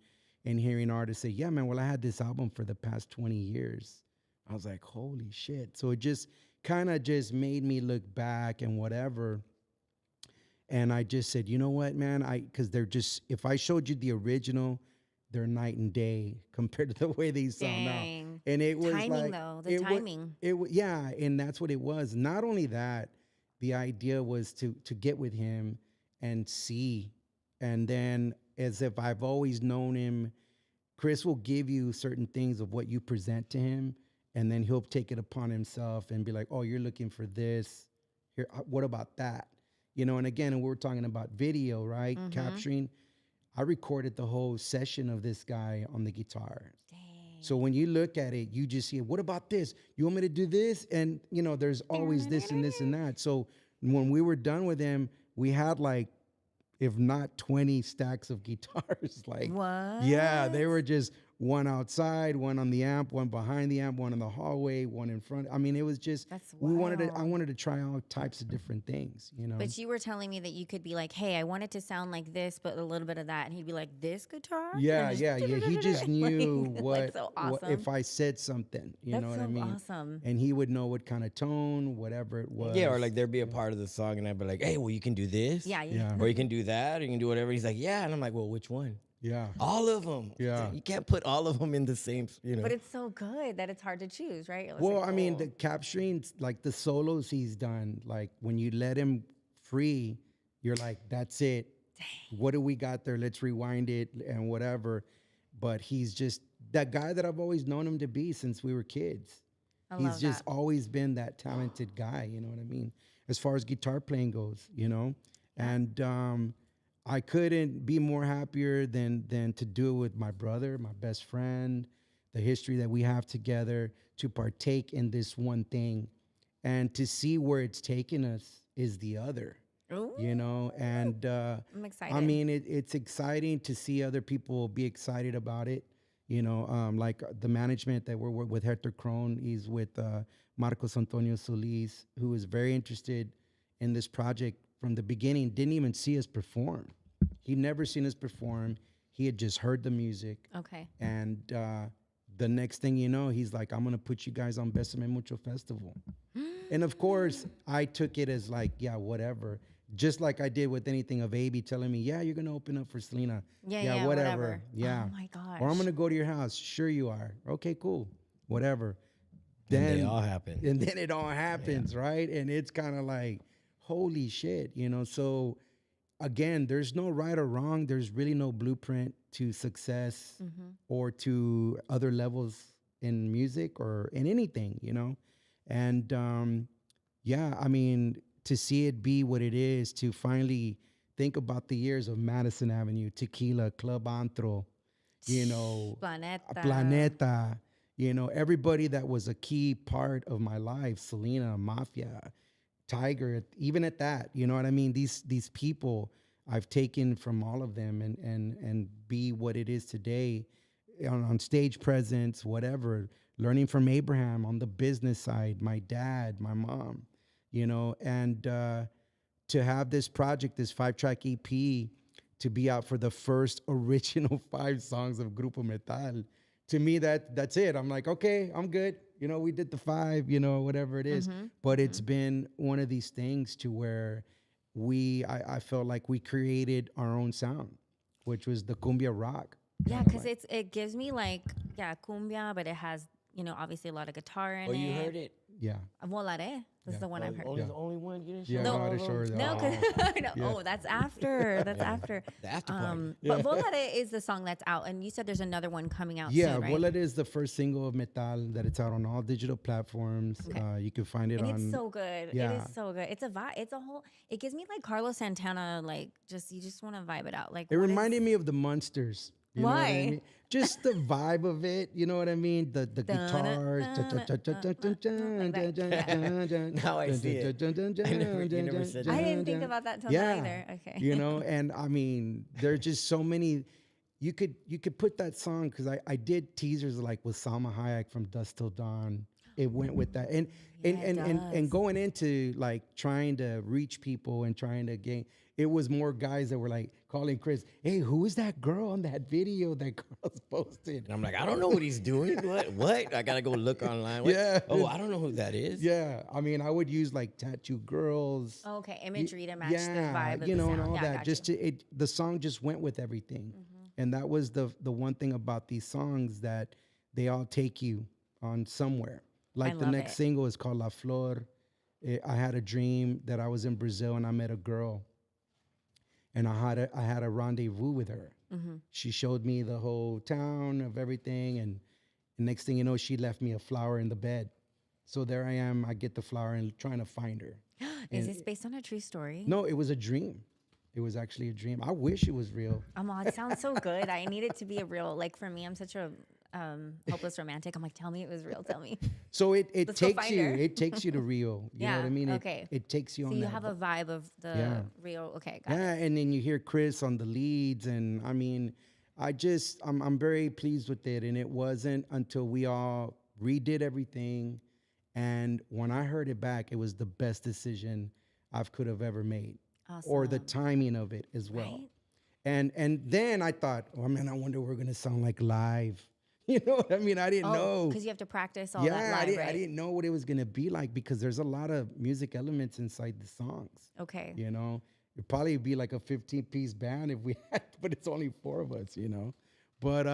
and hearing artists say, yeah, man, well, I had this album for the past 20 years. I was like, holy shit. So it just kind of just made me look back and whatever. And I just said, you know what, man, because they're just, if I showed you the original, they're night and day compared to the way they sound now. And it was
timing, though, the timing.
Yeah, and that's what it was. Not only that, the idea was to get with him and see. And then as if I've always known him. Chris will give you certain things of what you present to him, and then he'll take it upon himself and be like, oh, you're looking for this. Here, what about that? You know, and again, we're talking about video, right? Capturing. I recorded the whole session of this guy on the guitar.
Dang.
So when you look at it, you just see, what about this? You want me to do this? And, you know, there's always this and this and that. So when we were done with him, we had like, if not 20 stacks of guitars. Like,
What?
yeah, they were just one outside, one on the amp, one behind the amp, one in the hallway, one in front. I mean, it was just,
That's
I
wild.
wanted to try all types of different things, you know?
But you were telling me that you could be like, hey, I want it to sound like this, but a little bit of that. And he'd be like, this guitar?
Yeah,
And
yeah. He just knew
like,
what,
so
what
awesome.
if I said something, you know what I mean?
Awesome.
And he would know what kind of tone, whatever it was.
Yeah, or like there'd be a part of the song, and I'd be like, "Hey, well, you can do this,
Yeah.
or you can do that, or you can do whatever." He's like, "Yeah," and I'm like, "Well, which one?"
Yeah.
All of them.
Yeah.
You can't put all of them in the same, you know.
But it's so good that it's hard to choose, right? It was
Well,
like,
I mean,
oh.
the capturing, like the solos he's done, like when you let him free, you're like, that's it. What do we got there? Let's rewind it and whatever. But he's just that guy that I've always known him to be since we were kids.
I
He's
love
just
that.
always been that talented guy, you know what I mean? As far as guitar playing goes, you know? And I couldn't be more happier than to do it with my brother, my best friend, the history that we have together, to partake in this one thing. And to see where it's taken us is the other, you know? And
I'm excited.
I mean, it's exciting to see other people be excited about it. You know, like the management that we're with Hector Crone, he's with Marcos Antonio Solis, who is very interested in this project from the beginning, didn't even see us perform. He'd never seen us perform. He had just heard the music.
Okay.
And the next thing you know, he's like, I'm going to put you guys on Besame Mucho Festival. And of course, I took it as like, yeah, whatever. Just like I did with anything of AB telling me, yeah, you're going to open up for Selena.
Yeah, whatever.
Yeah.
Oh my gosh.
Or I'm going to go to your house. Sure you are. Okay, cool. Whatever.
And they all happen.
And then it all happens, right? And it's kind of like, holy shit, you know? So again, there's no right or wrong. There's really no blueprint to success or to other levels in music or in anything, you know? And yeah, I mean, to see it be what it is, to finally think about the years of Madison Avenue, Tequila, Club Antro, you know, Planeta, you know, everybody that was a key part of my life, Selena, Mafia, Tiger, even at that, you know what I mean? These people I've taken from all of them and be what it is today on stage presence, whatever, learning from Abraham on the business side, my dad, my mom, you know, and to have this project, this 5-track EP, to be out for the first original 5 songs of Grupo Metal, to me, that's it. I'm like, okay, I'm good. You know, we did the 5, you know, whatever it is. But it's been one of these things to where I felt like we created our own sound, which was the cumbia rock.
Yeah, because it gives me like, cumbia, but it has, you know, obviously a lot of guitar in it.
Oh, you heard it?
Yeah.
Volare. This is the one I've heard.
Only the only one you didn't show.
Yeah,
No,
no, I had to show her that.
No, because
Yeah.
oh, that's after. That's after.
The after party.
But Volare is the song that's out, and you said there's another one coming out
Yeah,
soon, right?
Volare is the first single of Metal that it's out on all digital platforms.
Okay.
You can find it
And
on.
it's so good.
Yeah.
It is so good. It's a vibe. It's a whole. It gives me like Carlos Santana. Like you just want to vibe it out. Like
It reminded me of the Munsters. You know what I
Why?
mean? Just the vibe of it. You know what I mean? The guitars.
Now I see it. You never said
I
that.
didn't think about that till now either. Okay.
You know, and I mean, there's just so many. You could put that song because I did teasers like with Salma Hayek from Dusk Till Dawn. It went with that, and
it
going into like trying to reach people and trying to gain. It was more guys that were like calling Chris, hey, who is that girl on that video that Carlos posted?
And I'm like, I don't know what he's doing. What? I gotta go look online. What?
Yeah.
Oh, I don't know who that is.
Yeah, I mean, I would use like tattoo girls.
Okay, imagery to match the vibe of
you know,
the
and
sound.
all
Yeah,
that.
got
Just
you.
the song just went with everything, and that was the one thing about these songs that they all take you on somewhere. Like the
love
next
it.
single is called La Flor. I had a dream that I was in Brazil and I met a girl, and I had a rendezvous with her. She showed me the whole town of everything, and the next thing you know, she left me a flower in the bed. So there I am. I get the flower and trying to find her.
Is this based on a true story?
No, it was a dream. It was actually a dream. I wish it was real.
It sounds so good. I need it to be a real, like for me, I'm such a hopeless romantic. I'm like, tell me it was real. Tell me.
So it
Let's go
takes
find
you.
her.
It takes you to Rio. You know what I mean?
Okay.
It takes you
So
on
you
that.
have a vibe of the real. Okay. Got it.
Yeah, and then you hear Chris on the leads, and I mean, I'm very pleased with it. And it wasn't until we all redid everything, and when I heard it back, it was the best decision I could have ever made, or the timing of it as well.
Right?
And then I thought, oh man, I wonder we're gonna sound like live. You know what I mean? I didn't know.
Because you have to practice all that live, right?
I didn't know what it was gonna be like, because there's a lot of music elements inside the songs.
Okay.
You know, it'd probably be like a 15-piece band if we had, but it's only 4 of us, you know. But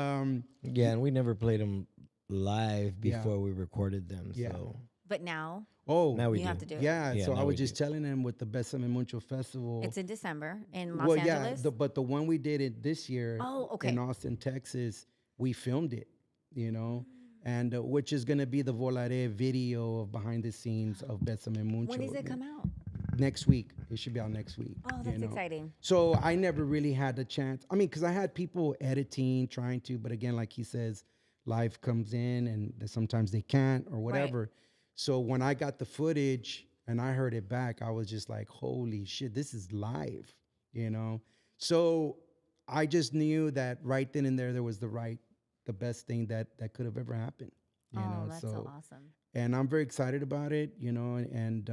yeah, and we never played them live before we recorded them.
Yeah.
So
But now
now we
you
do.
have to do it.
yeah, so
now
I was
we
just
do.
telling them with the Besame Mucho Festival.
It's in December in Los Angeles.
But the one we did it this year in Austin, Texas, we filmed it, you know, and which is going to be the Volare video of behind the scenes of Besame Mucho.
When does it come out?
Next week. It should be out next week.
Oh, that's exciting.
So I never really had the chance. I mean, because I had people editing, trying to, but again, like he says, live comes in and sometimes they can't or whatever. Right. So when I got the footage and I heard it back, I was just like, holy shit, this is live, you know? So I just knew that right then and there was the best thing that could have ever happened. You know?
That's so awesome.
And I'm very excited about it, you know, and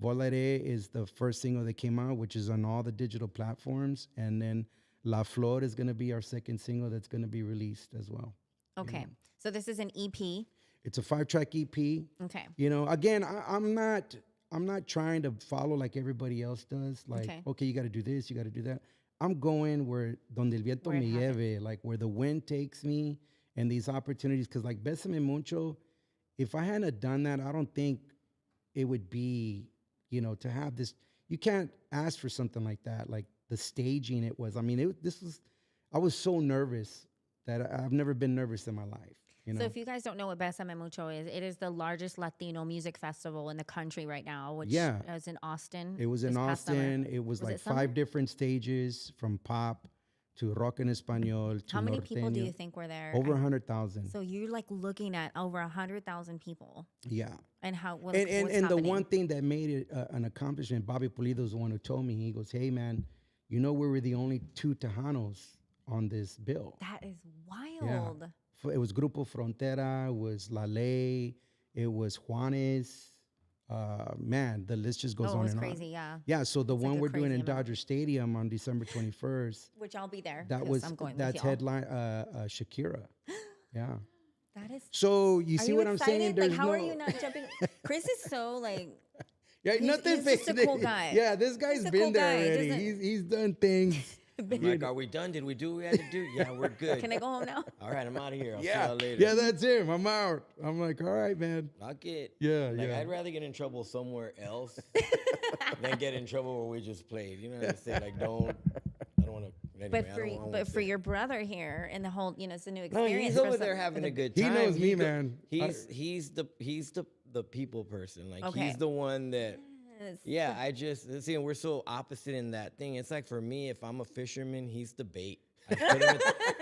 Volare is the first single that came out, which is on all the digital platforms. And then La Flor is going to be our second single that's going to be released as well.
Okay.
You know?
So this is an EP.
It's a 5-track EP.
Okay.
You know, again, I'm not trying to follow like everybody else does. Like, okay, you got to do this, you got to do that. I'm going where donde el viento me lleve, like where the wind takes me and these opportunities. Because like Besame Mucho, if I hadn't done that, I don't think it would be, you know, to have this. You can't ask for something like that. Like the staging it was. I mean, I was so nervous that I've never been nervous in my life. You know?
So if you guys don't know what Besame Mucho is, it is the largest Latino music festival in the country right now, which is in Austin.
It was in Austin. It was like 5 different stages, from pop to rock en español to
How many
norteño.
people do you think were there?
Over 100,000.
So you're like looking at over 100,000 people.
Yeah.
And what's
and
happening?
The one thing that made it an accomplishment, Bobby Pulido is the one who told me. He goes, "Hey man, you know we were the only 2 Tejanos on this bill."
That is wild.
Yeah. It was Grupo Frontera, it was La Ley, it was Juanes. Man, the list just goes on and
crazy,
on.
yeah.
Yeah, so the
It's
one
like a
we're doing
crazy
in Dodger Stadium on December 21st.
Which I'll be there.
That's headline Shakira. Yeah.
That is.
So you see what I'm saying?
Like, how are you not jumping? Chris is so like.
Yeah,
he's just a cool guy.
Yeah, this guy's been there already. He's done things.
I'm like, are we done? Did we do what we had to do? Yeah, we're good.
Can I go home now?
All right, I'm out of here. I'll see y'all later.
Yeah, that's him. I'm out. I'm like, all right, man.
I'll get.
Yeah,
like,
yeah.
I'd rather get in trouble somewhere else than get in trouble where we just played. You know what I'm saying? Like, I don't want to. Anyway,
but for your brother here and the whole, you know, it's a new experience.
No, he's over there having a good time.
He knows me, man.
He's the people person. Like he's the one that. Yeah, I just see, and we're so opposite in that thing. It's like for me, if I'm a fisherman, he's the bait. I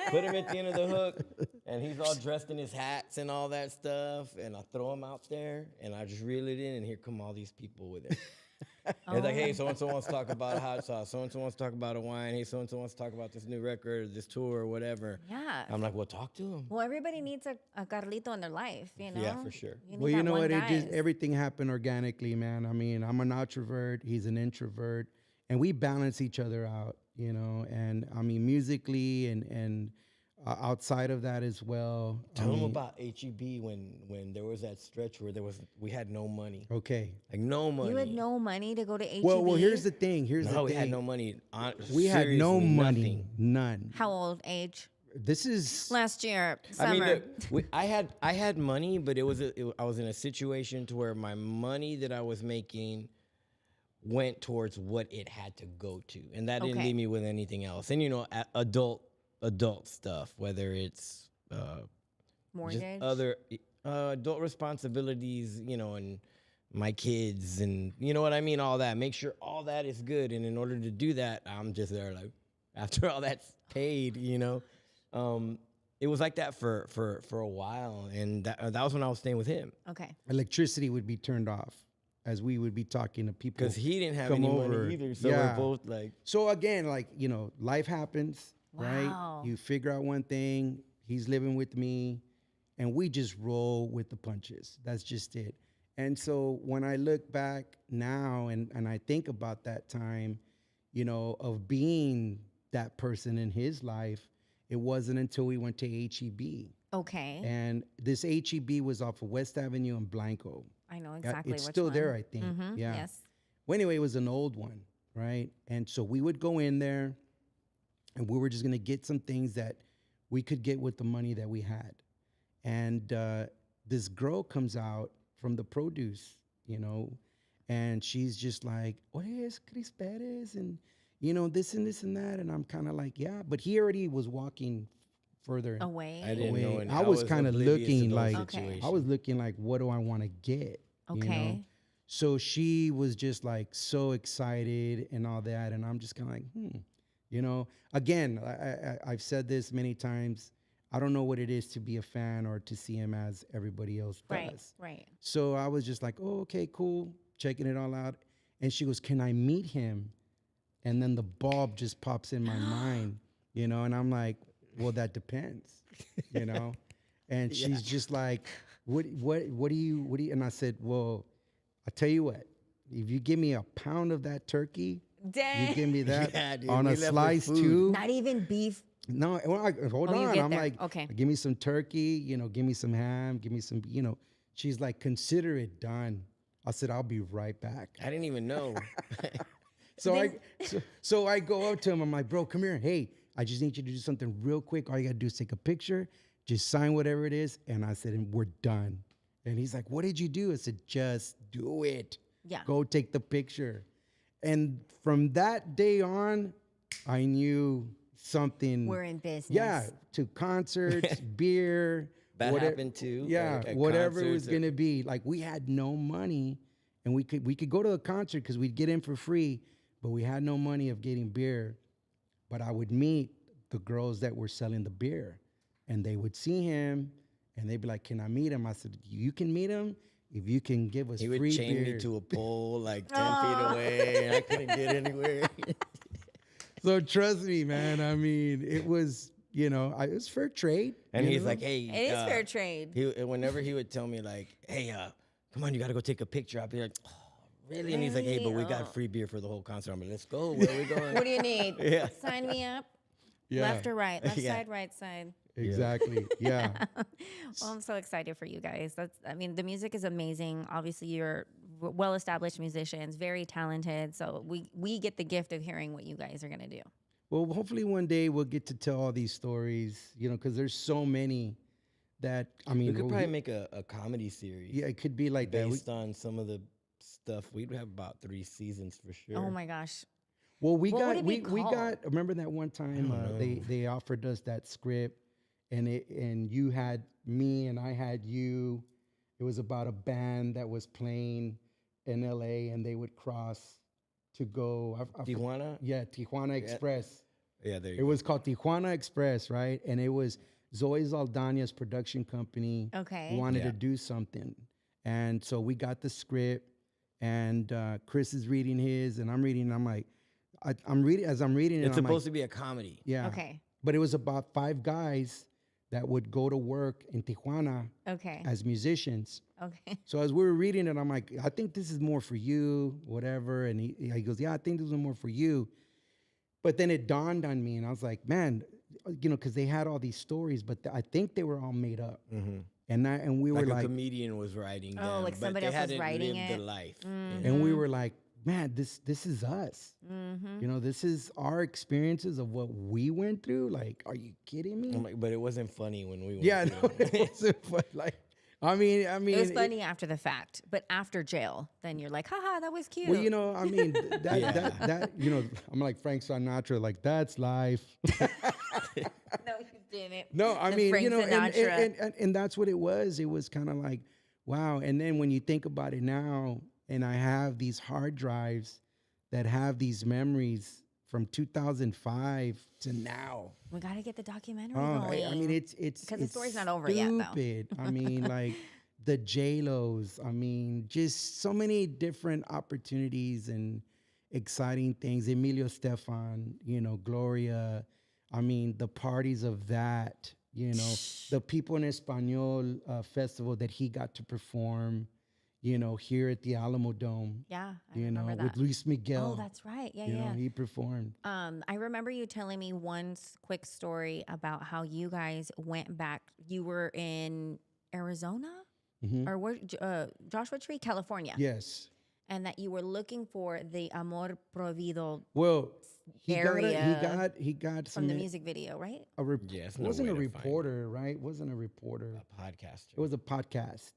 put him at the end of the hook, and he's all dressed in his hats and all that stuff, and I throw him out there, and I just reel it in, and here come all these people with it. It's like, hey, so-and-so wants to talk about a hot sauce. So-and-so wants to talk about a wine. Hey, so-and-so wants to talk about this new record, or this tour, or whatever.
Yeah.
I'm like, well, talk to him.
Well, everybody needs a Carlito in their life, you know?
Yeah, for sure.
Well, you know what? Everything happened organically, man. I mean, I'm an introvert. He's an introvert. And we balance each other out, you know? And, I mean, musically and outside of that as well.
Tell them about HEB when there was that stretch where we had no money.
Okay.
Like no money.
You had no money to go to HEB?
Well, here's the thing.
We had no money.
We had no money.
Nothing.
None.
How old? Age?
This is
last year, summer.
I mean, I had money, but I was in a situation to where my money that I was making went towards what it had to go to, and that didn't leave me with anything else. And you know, adult adult stuff, whether it's
Mortgage.
just other adult responsibilities, you know, and my kids, and you know what I mean, all that. Make sure all that is good, and in order to do that, I'm just there like after all that's paid, you know. It was like that for a while, and that was when I was staying with him.
Okay.
Electricity would be turned off as we would be talking to people
Because he didn't have
come
any
over.
money either, so
Yeah.
we're both like,
So again, like, you know, life happens,
Wow.
right? You figure out one thing, he's living with me, and we just roll with the punches. That's just it. And so when I look back now and I think about that time, you know, of being that person in his life, it wasn't until we went to HEB.
Okay.
And this HEB was off of West Avenue and Blanco.
I know exactly
It's
which
still
one.
there, I think.
Mhm,
Yeah.
Yes.
Well, anyway, it was an old one, right? And so we would go in there and we were just going to get some things that we could get with the money that we had. And this girl comes out from the produce, you know, and she's just like, oh, yes, Chris Perez, and, you know, this and this and that. And I'm kind of like, yeah, but he already was walking further
Away.
I didn't know.
away.
And
I was kind of
oblivious to
looking
those
like,
Okay.
situations.
I was looking like, what do I want to get? You know?
Okay.
So she was just like so excited and all that. And I'm just kind of like, you know, again, I've said this many times. I don't know what it is to be a fan or to see him as everybody else
Right.
does.
Right.
So I was just like, oh, okay, cool. Checking it all out. And she goes, can I meet him? And then the bulb just pops in my mind, you know, and I'm like, well, that depends, you know? And she's just like, what do you, and I said, well, I'll tell you what, if you give me a pound of that turkey,
Dang.
you give me that
Yeah, dude,
on
we
a
left with
slice
food.
too.
Not even beef.
No, well, hold
Oh, you
on.
get
I'm
there.
like,
Okay.
give me some turkey, you know, give me some ham, give me some, you know. She's like, consider it done. I said, I'll be right back.
I didn't even know.
So I go up to him. I'm like, bro, come here. Hey, I just need you to do something real quick. All you got to do is take a picture, just sign whatever it is. And I said, and we're done. And he's like, what did you do? I said, just do it.
Yeah.
Go take the picture. And from that day on, I knew something.
We're in business.
Yeah, to concerts, beer.
That
whate-
happened too,
Yeah,
at
whatever it was
concerts or-
going to be. Like, we had no money, and we could go to a concert because we'd get in for free, but we had no money of getting beer. But I would meet the girls that were selling the beer, and they would see him, and they'd be like, can I meet him? I said, you can meet him if you can give us
He would
free
chain
beer.
me to a pole like 10 feet away, and I couldn't get anywhere.
So trust me, man. I mean, it was, you know, it was fair trade.
And
you
he's
know?
like, hey.
It is fair trade.
Whenever he would tell me, like, hey, come on, you got to go take a picture. I'd be like, oh, really? And he's like, hey, but we got free beer for the whole concert. I'm like, let's go. Where are we going?
What do you need?
Yeah.
Sign me up.
Yeah.
Left or right? Left
Yeah.
side, right side.
Exactly. Yeah.
Well, I'm so excited for you guys. I mean, the music is amazing. Obviously, you're well-established musicians, very talented. So we get the gift of hearing what you guys are gonna do.
Well, hopefully one day we'll get to tell all these stories, you know, because there's so many that, I mean,
We could probably make a comedy series.
yeah, it could be like that.
Based on some of the stuff. We'd have about 3 seasons for sure.
Oh my gosh.
Well, we
What would
got
it be
we
called?
got. Remember that one time they offered us that script, and you had me and I had you. It was about a band that was playing in L.A. and they would cross to go.
Tijuana?
Yeah, Tijuana Express.
Yeah, there you
It was called Tijuana Express, right? And it was Zoe Zaldana's production company.
Okay.
Wanted to
Yeah.
do something, and so we got the script, and Chris is reading his, and I'm reading. And I'm like, I'm reading as I'm reading.
It's
and I'm
supposed
like,
to be a comedy.
yeah.
Okay.
But it was about 5 guys that would go to work in Tijuana
Okay.
as musicians.
Okay.
So as we were reading it, I'm like, I think this is more for you, whatever. And he goes, yeah, I think this is more for you. But then it dawned on me, and I was like, man, you know, because they had all these stories, but I think they were all made up.
Mhm.
And we were
Like a
like,
comedian was writing
Oh,
them,
like
but
somebody
they
else was
hadn't
writing
lived
it?
the life.
and we were like, man, this is us.
Mm-hmm.
You know, this is our experiences of what we went through. Like, are you kidding me?
I'm like, but it wasn't funny when we went
Yeah,
through
no,
it.
it wasn't. But like, I mean,
It was funny after the fact, but after jail, then you're like, haha, that was cute.
Well, you know, I mean,
Yeah.
that, you know, I'm like Frank Sinatra, like that's life.
No, you didn't.
No, I
The
mean,
Frank
you know,
Sinatra.
and that's what it was. It was kind of like, wow. And then when you think about it now, and I have these hard drives that have these memories from 2005 to now.
We got to get the documentary
Oh,
going.
I mean, it's
because the
it's
story's not over yet, though.
stupid. I mean, like the J-Los. I mean, just so many different opportunities and exciting things. Emilio Stefan, you know, Gloria. I mean, the parties of that. You know, the People in Espanol festival that he got to perform. You know, here at the Alamo Dome.
Yeah, I
You know,
remember
with
that.
Luis Miguel.
Oh, that's right. Yeah,
You know,
yeah.
he performed.
I remember you telling me one quick story about how you guys went back. You were in Arizona or where, Joshua Tree, California.
Yes.
And that you were looking for the Amor Prohibido
Well,
area
he got
from
some
the music video, right?
Yeah, it's
it
no
wasn't
way
a
to find
reporter, right? It wasn't a reporter.
a podcaster.
It was a podcast.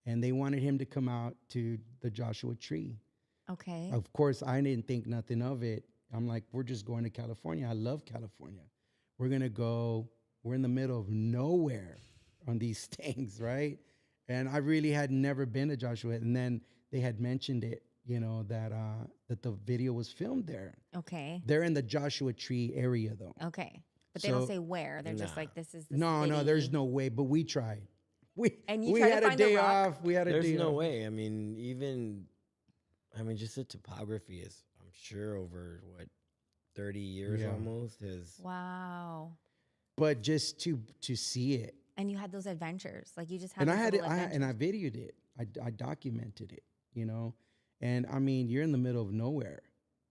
And they wanted him to come out to the Joshua Tree.
Okay.
Of course, I didn't think nothing of it. I'm like, we're just going to California. I love California. We're going to go. We're in the middle of nowhere on these things, right? And I really had never been to Joshua. And then they had mentioned it, you know, that the video was filmed there.
Okay.
They're in the Joshua Tree area, though.
Okay. But they don't
So-
say where. They're just like, this is the
No,
city.
there's no way. But we tried.
And you
we
tried to
had a
find the
day
rock?
off. We had a
There's
day
no
off.
way. I mean, just the topography is, I'm sure, over what, 30 years
Yeah.
almost is.
Wow.
But just to see it,
And you had those adventures. Like you just had
and I
those
had it,
little
and I
adventures.
videoed it. I documented it, you know. And I mean, you're in the middle of nowhere,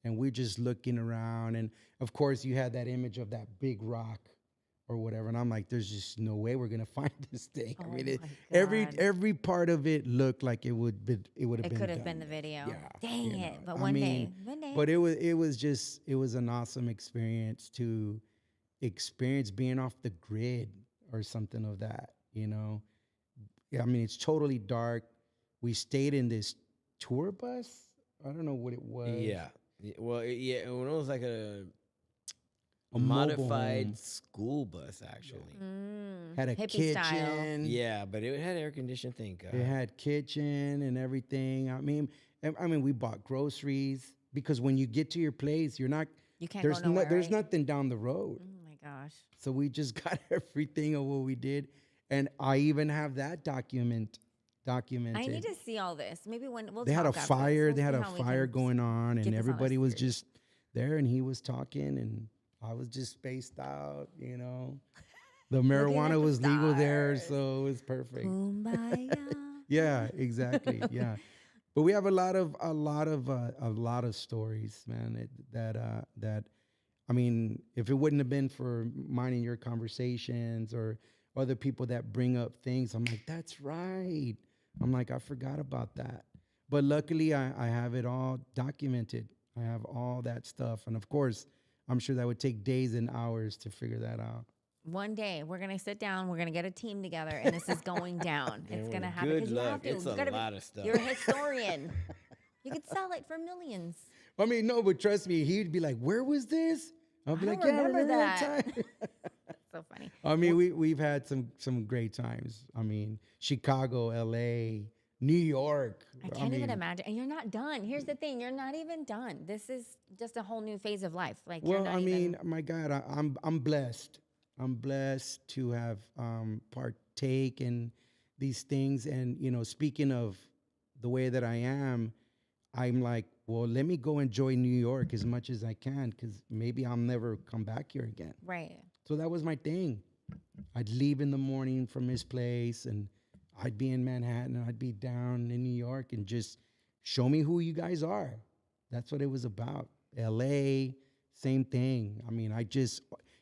and we're just looking around. And of course, you had that image of that big rock or whatever. And I'm like, there's just no way we're gonna find this thing.
Oh
I mean,
my
every
God.
part of it looked like it would have been.
It could have been
done.
the video.
Yeah,
Dang
you
it.
know,
But
I
one
mean,
day.
But it was an awesome experience to experience being off the grid or something of that, you know. Yeah, I mean, it's totally dark. We stayed in this tour bus. I don't know what it was.
Yeah. Well, yeah, when it was like a
mobile
modified
home.
school bus, actually.
Had a
Hippie style.
kitchen.
Yeah, but it had air conditioning. Thank God.
It had kitchen and everything. I mean, we bought groceries because when you get to your place, you're not.
You can't go nowhere,
there's
right?
nothing down the road.
Oh my gosh.
So we just got everything of what we did, and I even have that documented.
I need to see all this. Maybe when we'll
They had a
talk after this.
fire.
We'll
They had
see
a
how we
fire
can
going on,
get
and
this on our
everybody was
series.
just there, and he was talking, and I was just spaced out. You know, the
Looking at
marijuana
the
was legal there,
stars.
so it was perfect.
Kumbaya.
Yeah, exactly. Yeah, but we have a lot of stories, man. That I mean, if it wouldn't have been for mine and your conversations or other people that bring up things, I'm like, that's right. I'm like, I forgot about that. But luckily, I have it all documented. I have all that stuff, and of course, I'm sure that would take days and hours to figure that out.
One day we're gonna sit down. We're gonna get a team together, and this is going down. It's
And
gonna happen.
good
'Cause you have
luck.
to.
It's
You
a
gotta
lot of stuff.
You're a historian. You could sell it for millions.
I mean, no, but trust me, he'd be like, "Where was this?" I'll be
I
like,
don't
"Yeah,
remember
that
that."
time."
So funny.
I mean, we've had some great times. I mean, Chicago, LA, New York.
I can't even
mean,
imagine. And you're not done. Here's the thing: you're not even done. This is just a whole new phase of life. Like, you're
Well,
not
I mean,
even,
my God, I'm blessed. I'm blessed to have partake in these things. And you know, speaking of the way that I am, I'm like, well, let me go enjoy New York as much as I can, because maybe I'll never come back here again.
right.
So that was my thing. I'd leave in the morning from his place, and I'd be in Manhattan, and I'd be down in New York, and just show me who you guys are. That's what it was about. LA, same thing. I mean,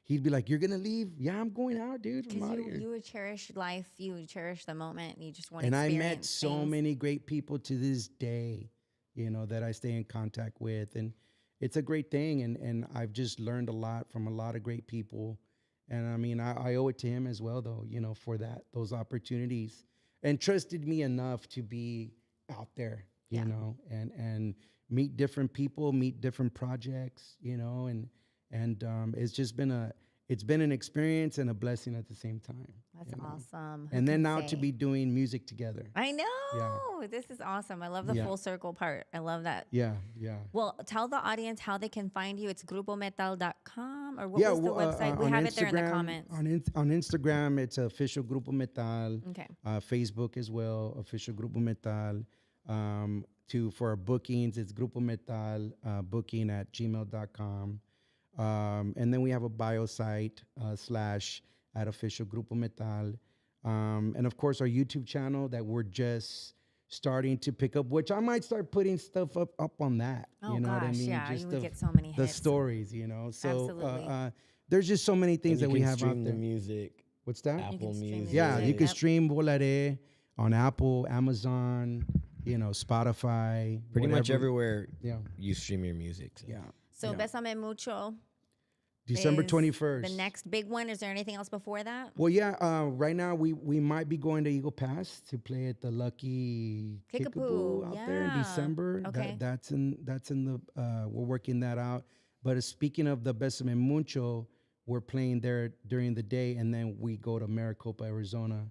he'd be like, "You're gonna leave?" "Yeah, I'm going out, dude. I'm out
Because
of here."
you would cherish life. You would cherish the moment. You just want to
And I
experience
met so
things.
many great people to this day, you know, that I stay in contact with. And it's a great thing. And I've just learned a lot from a lot of great people. And I mean, I owe it to him as well, though, you know, for those opportunities, and trusted me enough to be out there, you
Yeah.
know, and meet different people, meet different projects, you know, and it's just been it's been an experience and a blessing at the same time.
That's
you know.
awesome.
And
Who
then
can
now to
say?
be doing music together.
I know. This is awesome. I love the
Yeah.
full circle part. I love that.
Yeah.
Well, tell the audience how they can find you. It's grupometal.com or what
Yeah,
was the
well,
website? We
on
have it there in the
Instagram-
comments.
On Instagram, it's official Grupo Metal.
Okay.
Facebook as well, official Grupo Metal. For our bookings, it's Grupo Metal booking at gmail.com. And then we have a bio site / at official Grupo Metal. And of course, our YouTube channel that we're just starting to pick up, which I might start putting stuff up on that.
Oh,
you know what I
gosh,
mean?
yeah,
Just
you would get so many
the
hits.
stories, you know. So
Absolutely.
there's just so many things
And
that
you
we
can
have
stream
out
the
there.
music,
What's that?
Apple
stream
Music.
Yeah, you can
Yep.
stream Volare on Apple, Amazon, Spotify.
Pretty much
whatever.
everywhere
Yeah,
you stream your music. So.
yeah.
So
yeah.
Besame Mucho.
December
is
21st.
The next big one. Is there anything else before that?
Well, yeah. Right now we might be going to Eagle Pass to play at the Lucky
Kickapoo,
out there in
yeah.
December.
Okay.
That's in the. We're working that out. But speaking of the Besame Mucho, we're playing there during the day, and then we go to Maricopa, Arizona,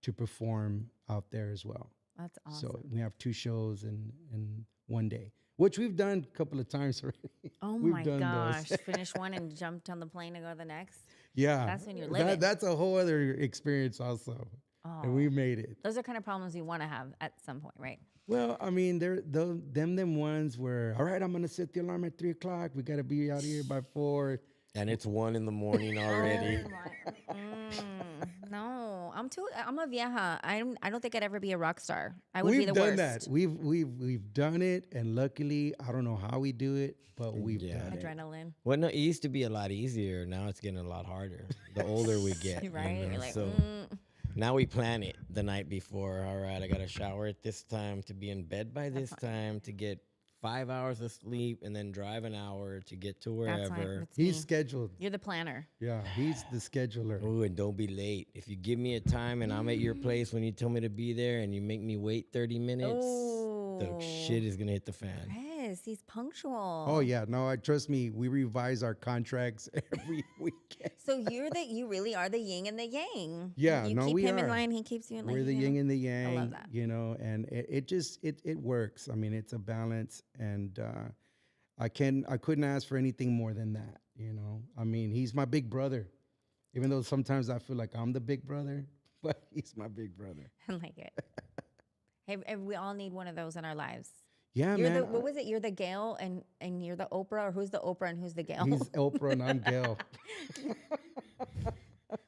to perform out there as well.
That's awesome.
So we have 2 shows in one day, which we've done a couple of times already.
Oh
We've
my
done
gosh.
those.
Finish one and jumped on the plane to go to the next.
Yeah.
That's when you're living.
That's a whole other experience also.
Oh.
And we made it.
Those are kind of problems you want to have at some point, right?
Well, I mean, they're them ones where, all right, I'm going to set the alarm at 3 o'clock. We got to be out here by 4.
And it's 1 in the morning already.
Oh no, I'm a vieja. I don't think I'd ever be a rock star. I would be
We've
the
done
worst.
that. We've done it. And luckily, I don't know how we do it, but we've
Yeah.
done it.
Adrenaline.
Well, no, it used to be a lot easier. Now it's getting a lot harder. The older we get, you
Right?
know,
You're like,
so now we plan it the night before. All right, I got to shower at this time to be in bed by this time to get 5 hours of sleep and then drive an hour to get to
That's
wherever.
that's
He's
me.
scheduled.
You're the planner.
Yeah, he's the scheduler.
Ooh, and don't be late. If you give me a time and I'm at your place when you tell me to be there and you make me wait 30 minutes, the shit is going to hit the fan.
Yes, he's punctual.
Oh yeah, no, trust me. We revise our contracts every weekend.
So you really are the yin and the yang.
Yeah,
you
no,
keep
we
him in
are.
line, he keeps you in line.
We're the
you know?
yin and the yang.
love that.
You know, and it works. I mean, it's a balance, and I couldn't ask for anything more than that. You know, I mean, he's my big brother, even though sometimes I feel like I'm the big brother, but he's my big brother.
I like it. Hey, we all need one of those in our lives.
Yeah,
You're
man.
the, what was it? You're the Gail and you're the Oprah, or who's the Oprah and who's the Gail?
He's Oprah and I'm Gail.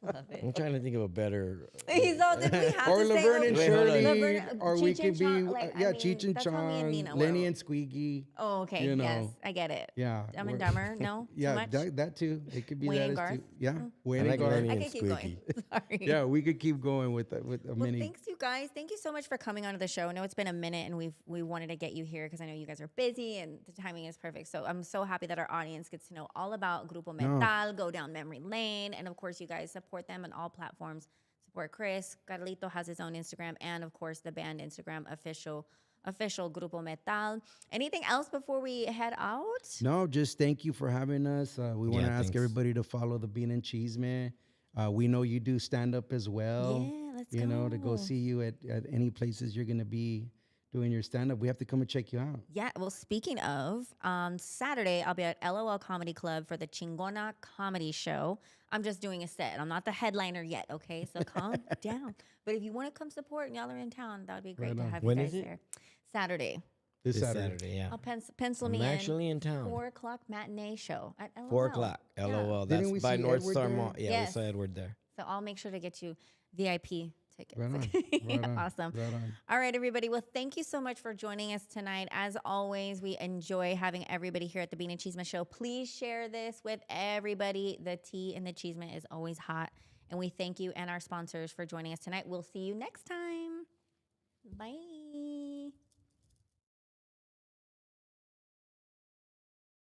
Love it.
I'm trying to think of a better.
He's all. Did we have
Or
to say
Laverne and
Wait, hold on.
Shirley,
Laverne-
or we
Cheech
could
and
be
Chong, like, I mean,
Cheech and
that's how me and
Chong,
Nina
Lenny
were.
and Squeaky.
Oh, okay.
You know.
Yes, I get it.
Yeah,
Dumb and
we're-
Dumber. No, too
Yeah,
much?
that too. It could be
Wayne
that
and
as
Garth?
too. Yeah,
Oh.
Wayne
I
and
like
Garth.
Lenny
I
and
can keep going. Sorry.
Yeah, we could keep going with a
Well,
mini.
thanks you guys. Thank you so much for coming onto the show. I know it's been a minute, and we wanted to get you here because I know you guys are busy, and the timing is perfect. So I'm so happy that our audience gets to know all about Grupo Metal, go down memory lane, and of course, you guys support them on all platforms. Support Chris. Carlito has his own Instagram, and of course, the band Instagram official Grupo Metal. Anything else before we head out?
No, just thank you for having us. We want to
Yeah,
ask
thanks.
everybody to follow the Bean and Cheese Man. We know you do stand up as well.
Yeah, let's
You know, to
go.
go see you at any places you're gonna be doing your stand up. We have to come and check you out.
Yeah, well, speaking of, on Saturday, I'll be at LOL Comedy Club for the Chingona Comedy Show. I'm just doing a set. I'm not the headliner yet, okay? So calm down. But if you want to come support and y'all are in town, that would be great
Right
to
on.
have
When
you
is
guys
it?
there. Saturday.
This
This
Saturday.
Saturday, yeah.
I'll pencil me
I'm
in.
actually in town.
4 o'clock matinee show at LOL.
4 o'clock.
Yeah.
LOL.
Didn't
That's
we
by
see
North
Edward
Star
there?
Mall. Yeah,
Yes.
we saw Edward there.
So I'll make sure to get you VIP tickets.
Right on. Right on.
Awesome.
Right on.
All right, everybody. Well, thank you so much for joining us tonight. As always, we enjoy having everybody here at the Bean and Cheeseman Show. Please share this with everybody. The tea and the cheeseman is always hot. And we thank you and our sponsors for joining us tonight. We'll see you next time. Bye.